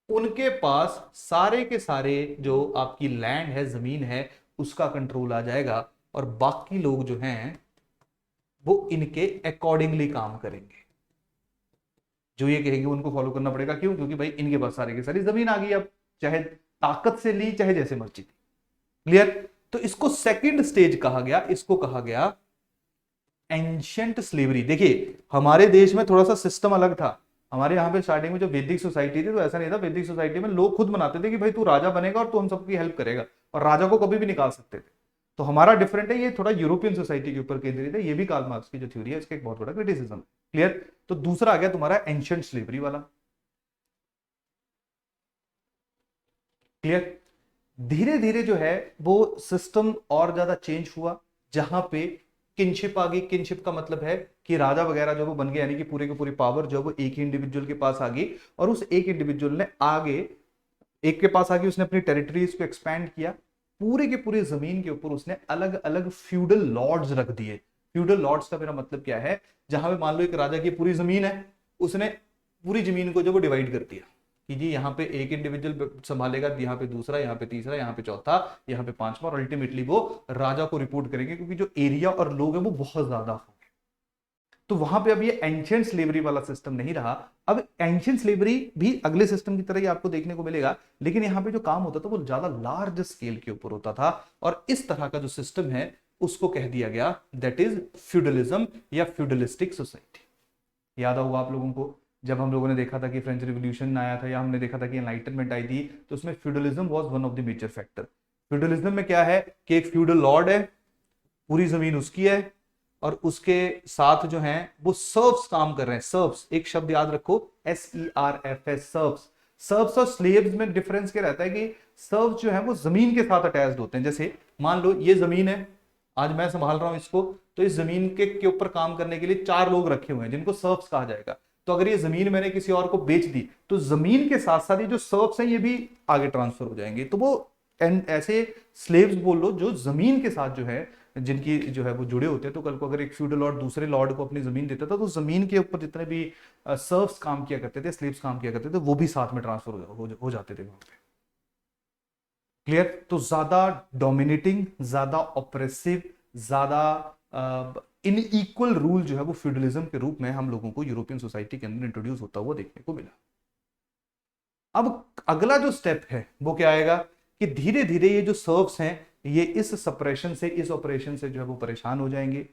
उनके पास सारे के सारे जो आपकी लैंड है, जमीन है, उसका कंट्रोल आ जाएगा और बाकी लोग जो हैं वो इनके अकॉर्डिंगली काम करेंगे। जो ये कहेंगे उनको फॉलो करना पड़ेगा। क्यों? क्योंकि भाई इनके पास सारे की सारी जमीन आ गई, अब चाहे ताकत से ली चाहे जैसे मर्जी थी। क्लियर? तो इसको सेकंड स्टेज कहा गया, इसको कहा गया एंशिएंट स्लेवरी। देखिए हमारे देश में थोड़ा सा सिस्टम अलग था। हमारे यहाँ पे स्टार्टिंग में जो वैदिक सोसाइटी थी तो ऐसा नहीं था। वैदिक सोसाइटी में लोग खुद बनाते थे कि भाई तू राजा बनेगा और तू हम सबकी हेल्प करेगा, और राजा को कभी भी निकाल सकते थे। तो हमारा डिफरेंट है, ये थोड़ा यूरोपियन सोसाइटी के ऊपर केंद्रित है। ये भी कार्ल मार्क्स की जो थ्योरी है इसका एक बहुत बड़ा क्रिटिसिज्म। क्लियर? तो दूसरा आ गया तुम्हारा एंशिएंट स्लेवरी वाला। क्लियर? धीरे धीरे जो है वो सिस्टम और ज्यादा चेंज हुआ, जहां पे किनशिप आ गई। किनशिप का मतलब है कि राजा वगैरह जो वो बन गए, यानी कि पूरे की पूरी पावर जो वो एक ही इंडिविजुअल के पास आ गई, और उस एक इंडिविजुअल ने आगे एक के पास आगे उसने अपनी टेरिटरीज को एक्सपैंड किया। पूरे के पूरे जमीन के ऊपर उसने अलग अलग फ्यूडल लॉर्ड्स रख दिए। फ्यूडल लॉर्ड्स का मेरा मतलब क्या है, जहां पे मान लो एक राजा की पूरी जमीन है, उसने पूरी जमीन को जो वो डिवाइड कर दिया कि जी यहाँ पे एक इंडिविजुअल संभालेगा, यहाँ पे दूसरा, यहाँ पे तीसरा, यहाँ पे चौथा, यहाँ पे पांचवा, और अल्टीमेटली वो राजा को रिपोर्ट करेंगे, क्योंकि जो एरिया और लोग हैं वो बहुत ज्यादा हो। तो वहां पे अब ये एंशिएंट स्लेवरी वाला सिस्टम नहीं रहा। अब एंशिएंट स्लेवरी भी अगले सिस्टम की तरह ही आपको देखने को मिलेगा, लेकिन यहां पे जो काम होता था वो ज्यादा लार्ज स्केल के ऊपर होता था, और इस तरह का जो सिस्टम है उसको कह दिया गया दैट इज फ्यूडलिज्म या फ्यूडलिस्टिक सोसाइटी। याद होगा आप लोगों को, जब हम लोगों ने देखा था कि फ्रेंच रिवॉल्यूशन आया था, या हमने देखा था कि एनलाइटनमेंट आई थी, तो उसमें feudalism was one of the major factor. Feudalism में क्या है कि एक फ्यूडल लॉर्ड है, पूरी जमीन उसकी है, और उसके साथ जो है वो सर्व्स काम कर रहे हैं। सर्व्स एक शब्द याद रखो, SERFS, सर्व्स। सर्व्स और स्लेव्स में डिफरेंस क्या रहता है कि सर्व्स जो है वो जमीन के साथ अटैच्ड होते हैं। जैसे मान लो ये जमीन है, आज मैं संभाल रहा हूं इसको, तो इस जमीन के ऊपर काम करने के लिए 4 लोग रखे हुए हैं जिनको सर्व्स कहा जाएगा। तो अगर ये जमीन मैंने किसी और को बेच दी, तो जमीन के साथ साथ ये जो सर्व्स हैं ये भी आगे ट्रांसफर हो जाएंगे। तो वो ऐसे स्लेव्स बोल लो जो जमीन के साथ जो है, जिनकी जो है वो जुड़े होते हैं। तो कल को अगर एक फ्यूडल लॉर्ड दूसरे लॉर्ड को अपनी जमीन देता था, तो जमीन के ऊपर जितने भी सर्व्स काम किया करते थे, स्लेव्स काम किया करते थे, वो भी साथ में ट्रांसफर हो जाते थे वहां पे। क्लियर? तो ज्यादा डोमिनेटिंग, ज्यादा ऑपरेसिव, ज्यादा इनइक्वल रूल जो है वो फ्यूडलिज्म के रूप में हम लोगों को यूरोपियन सोसाइटी के अंदर इंट्रोड्यूस होता हुआ देखने को मिला। अब अगला जो स्टेप है वो क्या आएगा कि धीरे धीरे ये जो सर्व्स हैं ये इस सप्रेशन से, इस ऑपरेशन से जो है वो परेशान हो जाएंगे।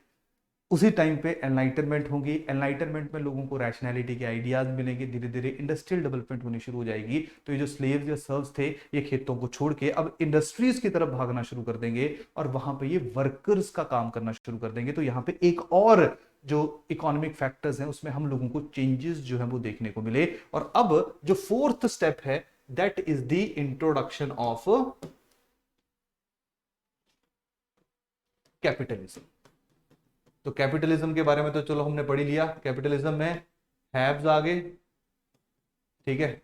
उसी टाइम पे एनलाइटनमेंट होगी। एनलाइटनमेंट में लोगों को रैशनैलिटी के आइडियाज मिलेंगे, धीरे धीरे इंडस्ट्रियल डेवलपमेंट होनी शुरू हो जाएगी। तो ये जो स्लेव्स या सर्व्स थे ये खेतों को छोड़ के अब इंडस्ट्रीज की तरफ भागना शुरू कर देंगे, और वहां पे ये वर्कर्स का काम करना शुरू कर देंगे। तो यहाँ पे एक और जो इकोनॉमिक फैक्टर्स हैं उसमें हम लोगों को चेंजेस जो है वो देखने को मिले। और अब जो फोर्थ स्टेप है that is the introduction of capitalism. तो कैपिटलिज्म के बारे में तो चलो हमने पढ़ ही लिया। कैपिटलिज्म में हैव्स आ गए, ठीक है,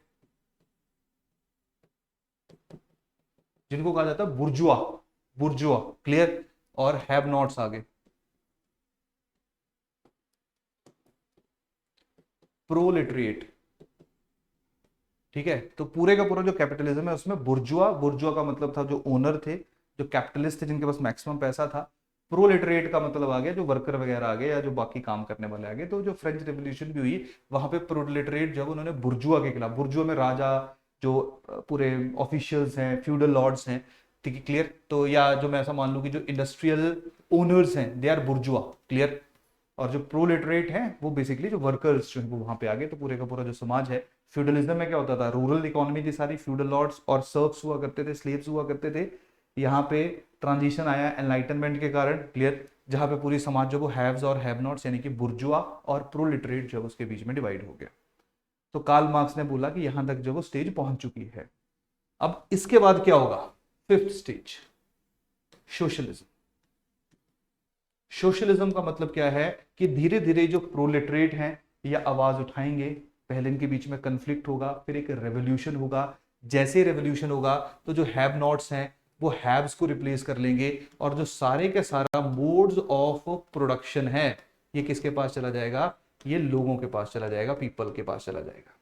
जिनको कहा जाता है बुर्जुआ, बुर्जुआ, क्लियर, और हैव नॉट्स आ गए, प्रोलेटरिएट, ठीक है। तो पूरे का पूरा जो कैपिटलिज्म है उसमें बुर्जुआ, बुर्जुआ का मतलब था जो ओनर थे, जो कैपिटलिस्ट थे, जिनके पास मैक्सिमम पैसा था। प्रोलेटरेट का मतलब आ गया जो वर्कर वगैरह आ गए या जो बाकी काम करने वाले आ गए। तो जो फ्रेंच रेवोल्यूशन भी हुई वहां पे प्रोलेटरेट जब उन्होंने बुर्जुआ के खिलाफ, बुर्जुआ में राजा जो पूरे ऑफिशियल्स हैं, फ्यूडल लॉर्ड्स हैं, ठीक है, क्लियर। तो या जो मैं ऐसा मान लूं कि जो इंडस्ट्रियल ओनर्स हैं दे आर बुर्जुआ, क्लियर। और जो प्रोलेटरेट हैं वो बेसिकली जो वर्कर्स जो है वो वहां पे आ गए। तो पूरे का पूरा जो समाज है, फ्यूडलिज्म में क्या होता था, रूरल इकोनॉमी थी सारी, फ्यूडल लॉर्ड्स और सर्व्स हुआ करते थे, स्लेव्स हुआ करते थे। यहाँ पे ट्रांजिशन आया एनलाइटनमेंट के कारण, क्लियर, जहां पे पूरी समाज जो वो हैव्स और हैव नॉट्स यानी कि बुर्जुआ और प्रोलेटरेट जो उसके बीच में डिवाइड हो गया। तो कार्ल मार्क्स ने बोला कि यहां तक जो वो स्टेज पहुंच चुकी है। अब इसके बाद क्या होगा, फिफ्थ स्टेज, सोशलिज्म। सोशलिज्म का मतलब क्या है कि धीरे धीरे जो प्रोलेटरेट हैं ये आवाज उठाएंगे, पहले इनके बीच में कंफ्लिक्ट होगा, फिर एक रेवोल्यूशन होगा। जैसे रेवोल्यूशन होगा तो जो हैव नॉट्स हैं वो हैव्स को रिप्लेस कर लेंगे, और जो सारे के सारा मोड्स ऑफ प्रोडक्शन है ये किसके पास चला जाएगा, ये लोगों के पास चला जाएगा, पीपल के पास चला जाएगा।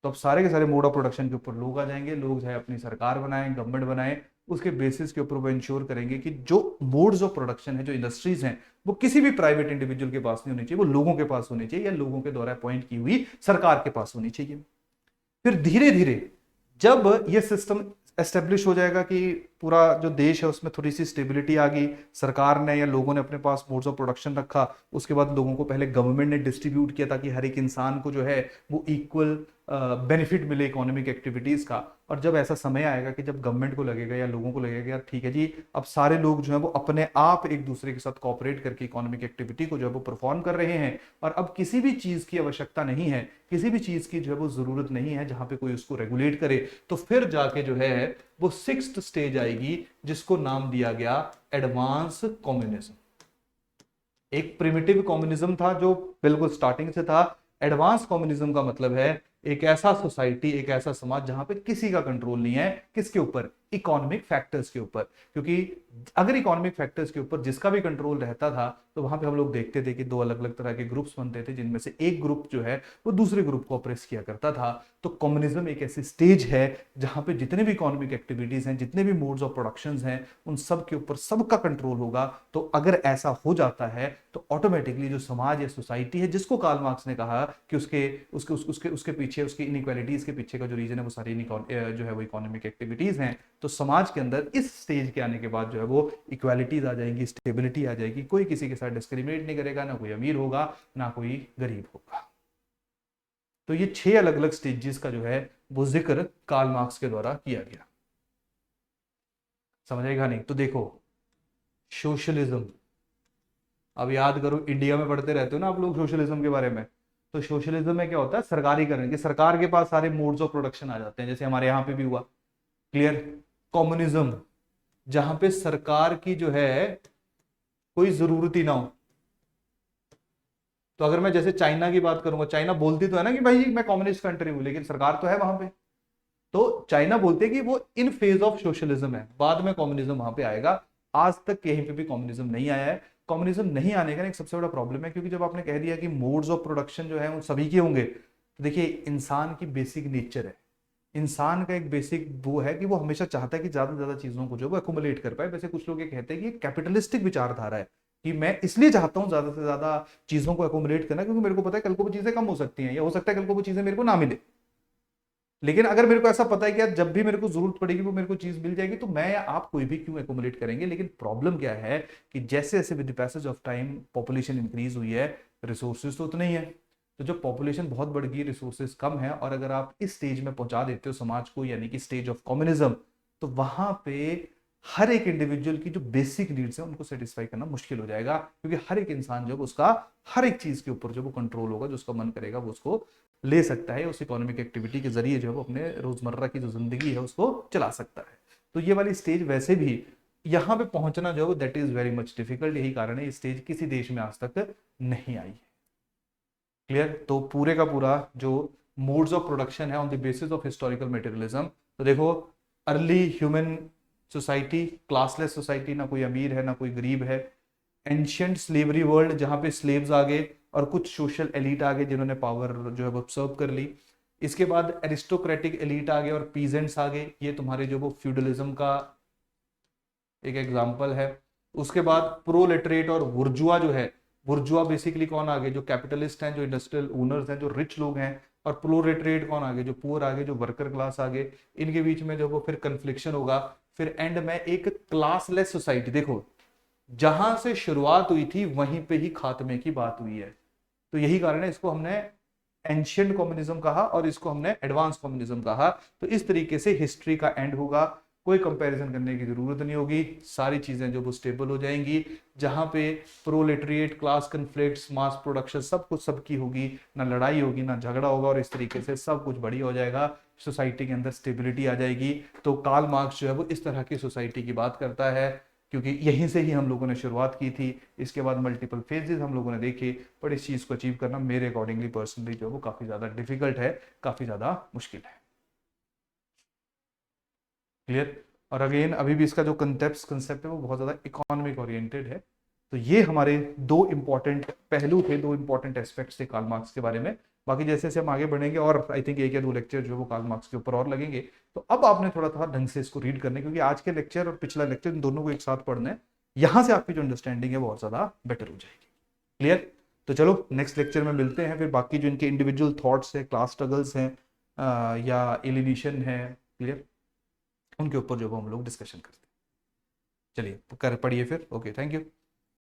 तो अब सारे के सारे मोड ऑफ प्रोडक्शन के ऊपर लोग आ जाएंगे। लोग चाहे अपनी सरकार बनाएं, गवर्नमेंट बनाएं, उसके बेसिस के ऊपर वो इंश्योर करेंगे कि जो मोड्स ऑफ प्रोडक्शन है, जो इंडस्ट्रीज हैं, वो किसी भी प्राइवेट इंडिविजुअल के पास नहीं होनी चाहिए, वो लोगों के पास होनी चाहिए, या लोगों के द्वारा अपॉइंट की हुई सरकार के पास होनी चाहिए। फिर धीरे धीरे जब ये सिस्टम एस्टेब्लिश हो जाएगा कि पूरा जो देश है उसमें थोड़ी सी स्टेबिलिटी आ गई, सरकार ने या लोगों ने अपने पास मोड्स ऑफ प्रोडक्शन रखा, उसके बाद लोगों को पहले गवर्नमेंट ने डिस्ट्रीब्यूट किया ताकि हर एक इंसान को जो है वो इक्वल बेनिफिट मिले इकोनॉमिक एक्टिविटीज का। और जब ऐसा समय आएगा कि जब गवर्नमेंट को लगेगा या लोगों को लगेगा कि यार ठीक है जी, अब सारे लोग जो है वो अपने आप एक दूसरे के साथ कोऑपरेट करके इकोनॉमिक एक्टिविटी को जो है वो परफॉर्म कर रहे हैं, और अब किसी भी चीज की आवश्यकता नहीं है, किसी भी चीज की जो है वो जरूरत नहीं है जहां पे कोई उसको रेगुलेट करे, तो फिर जाके जो है वो 6th स्टेज आएगी, जिसको नाम दिया गया एडवांस कम्युनिज्म। एक प्रिमिटिव कम्युनिज्म था जो बिल्कुल स्टार्टिंग से था। एडवांस कम्युनिज्म का मतलब है एक ऐसा सोसाइटी, एक ऐसा समाज जहां पे किसी का कंट्रोल नहीं है, किसके ऊपर, इकोनॉमिक फैक्टर्स के ऊपर। क्योंकि अगर इकोनॉमिक फैक्टर्स के ऊपर जिसका भी कंट्रोल रहता था, तो वहां पे हम लोग देखते थे कि दो अलग अलग तरह के ग्रुप्स बनते थे, जिनमें से एक ग्रुप जो है वो दूसरे ग्रुप को ऑप्रेस किया करता था। तो कम्युनिज्म एक ऐसी स्टेज है जहां पे जितने भी इकोनॉमिक एक्टिविटीज हैं, जितने भी मोड्स ऑफ प्रोडक्शन हैं, उन सब के ऊपर सबका कंट्रोल होगा। तो अगर ऐसा हो जाता है तो ऑटोमेटिकली जो समाज या सोसाइटी है, जिसको कार्ल मार्क्स ने कहा कि उसके उसके उसके उसके, उसके पीछे, उसकी इनइक्वालिटीज के पीछे का जो रीजन है वो सारी जो है वो इकोनॉमिक एक्टिविटीज हैं। तो समाज के अंदर इस स्टेज के आने के बाद जो है वो इक्वालिटीज आ जाएंगी, स्टेबिलिटी आ जाएगी, कोई किसी के साथ डिस्क्रिमिनेट नहीं करेगा, ना कोई अमीर होगा ना कोई गरीब होगा। तो ये 6 अलग अलग स्टेजेस का जो है वो जिक्र कार्ल मार्क्स के द्वारा किया गया। समझेगा नहीं तो देखो, सोशलिज्म, अब याद करो इंडिया में पढ़ते रहते हो ना आप लोग सोशलिज्म के बारे में, तो सोशलिज्म में क्या होता है, सरकारीकरण, कि सरकार के पास सारे मोड्स ऑफ प्रोडक्शन आ जाते हैं, जैसे हमारे यहाँ पे भी हुआ। क्लियर। कम्युनिज्म, जहां पे सरकार की जो है कोई जरूरत ही ना हो। तो अगर मैं जैसे चाइना की बात करूंगा, चाइना बोलती तो है ना कि भाई मैं कम्युनिस्ट कंट्री हूं, लेकिन सरकार तो है वहां पे। तो चाइना बोलते हैं कि वो इन फेज ऑफ सोशलिज्म है, बाद में कम्युनिज्म वहां पे आएगा। आज तक कहीं पे भी कम्युनिज्म नहीं आया है। कम्युनिज्म नहीं आने का एक सबसे बड़ा प्रॉब्लम है, क्योंकि जब आपने कह दिया कि मोड्स ऑफ प्रोडक्शन जो है वो सभी के होंगे, तो देखिए इंसान की बेसिक नेचर है, इंसान का एक बेसिक वो है कि वो हमेशा चाहता है कि ज्यादा से ज्यादा चीजों को जो वो एक्युमुलेट कर पाए। वैसे कुछ लोग ये कहते हैं कि कैपिटलिस्टिक विचारधारा है कि मैं इसलिए चाहता हूं ज्यादा से ज्यादा चीजों को एक्युमुलेट करना, क्योंकि मेरे को पता है कल को वो चीजें कम हो सकती हैं, या हो सकता है कल को वो चीजें मेरे को ना मिले। लेकिन अगर मेरे को ऐसा पता है कि यार जब भी मेरे को जरूरत पड़ेगी वो मेरे को चीज मिल जाएगी, तो मैं या आप कोई भी क्यों एक्युमुलेट करेंगे। लेकिन प्रॉब्लम क्या है कि जैसे जैसे with the passage of time population increase हुई है, रिसोर्सेज तो उतने ही है। तो जब पॉपुलेशन बहुत बढ़ गई, रिसोर्सेज कम है, और अगर आप इस स्टेज में पहुंचा देते हो समाज को, यानी कि स्टेज ऑफ कम्युनिज्म, तो वहां पे हर एक इंडिविजुअल की जो बेसिक नीड्स है उनको सेटिस्फाई करना मुश्किल हो जाएगा, क्योंकि हर एक इंसान जो उसका हर एक चीज के ऊपर जो वो कंट्रोल होगा, जो उसका मन करेगा वो उसको ले सकता है, उस इकोनॉमिक एक्टिविटी के जरिए जो है वो अपने रोजमर्रा की जो जिंदगी है उसको चला सकता है। तो ये वाली स्टेज वैसे भी यहाँ पे पहुंचना जो है वो that is very much difficult. यही कारण है ये स्टेज किसी देश में आज तक नहीं आई है। क्लियर। तो पूरे का पूरा जो मोड्स ऑफ प्रोडक्शन है on the basis of historical materialism, तो देखो early human society, classless society, ना कोई अमीर है ना कोई गरीब है। एंशियंट स्लेवरी वर्ल्ड, जहां पे स्लेव्स आ गए और कुछ सोशल एलिट आ गए जिन्होंने पावर जो है वो सर्व कर ली। इसके बाद एरिस्टोक्रेटिक एलिट आ गए और पीजेंट्स आ गए, ये तुम्हारे जो वो फ्यूडलिज्म का एक एग्जाम्पल है। उसके बाद प्रोलेटरेट और बुर्जुआ जो है, बुर्जुआ बेसिकली कौन आ गए, जो कैपिटलिस्ट हैं, जो इंडस्ट्रियल ओनर्स हैं, जो रिच लोग हैं। और प्रोलेटरेट कौन आ गए, जो पुअर आ गए, जो वर्कर क्लास आ गए। इनके बीच में जो वो फिर कन्फ्लिक्शन होगा। फिर एंड में एक क्लासलेस सोसाइटी, देखो जहां से शुरुआत हुई थी वहीं पे ही खात्मे की बात हुई है। तो यही कारण है इसको हमने एंशियंट कम्युनिज्म कहा और इसको हमने एडवांस कम्युनिज्म कहा। तो इस तरीके से हिस्ट्री का एंड होगा, कोई कंपैरिजन करने की जरूरत नहीं होगी, सारी चीजें जो वो स्टेबल हो जाएंगी, जहां पे प्रोलेटरिएट, क्लास कन्फ्लिक्ट्स, मास प्रोडक्शन, सब कुछ सबकी होगी, ना लड़ाई होगी ना झगड़ा होगा, और इस तरीके से सब कुछ बढ़िया हो जाएगा, सोसाइटी के अंदर स्टेबिलिटी आ जाएगी। तो कार्ल मार्क्स जो है वो इस तरह की सोसाइटी की बात करता है, क्योंकि यहीं से ही हम लोगों ने शुरुआत की थी। इसके बाद मल्टीपल फेजेस हम लोगों ने देखे, पर इस चीज को अचीव करना मेरे अकॉर्डिंगली पर्सनली जो है वो काफी ज्यादा डिफिकल्ट है, काफी ज्यादा मुश्किल है। क्लियर। और अगेन अभी भी इसका जो कंसेप्ट है वो बहुत ज्यादा इकोनॉमिक ओरिएंटेड है। तो ये हमारे दो इंपॉर्टेंट पहलू थे, दो इंपॉर्टेंट एस्पेक्ट्स थे कार्ल मार्क्स के बारे में। बाकी जैसे जैसे हम आगे बढ़ेंगे, और आई थिंक एक या दो लेक्चर जो है वो कार्ल मार्क्स के ऊपर और लगेंगे, तो अब आपने थोड़ा थोड़ा ढंग से इसको रीड करने, क्योंकि आज के लेक्चर और पिछला लेक्चर इन दोनों को एक साथ पढ़ना है, यहां से आपकी जो अंडरस्टैंडिंग है बहुत ज्यादा बेटर हो जाएगी। क्लियर। तो चलो नेक्स्ट लेक्चर में मिलते हैं, फिर बाकी जो इनके इंडिविजुअल थॉट्स है, क्लास स्ट्रगल्स हैं या एलिनेशन है, क्लियर, उनके ऊपर जो हम लोग डिस्कशन करते हैं। चलिए कर पढ़िए फिर। Okay, thank you.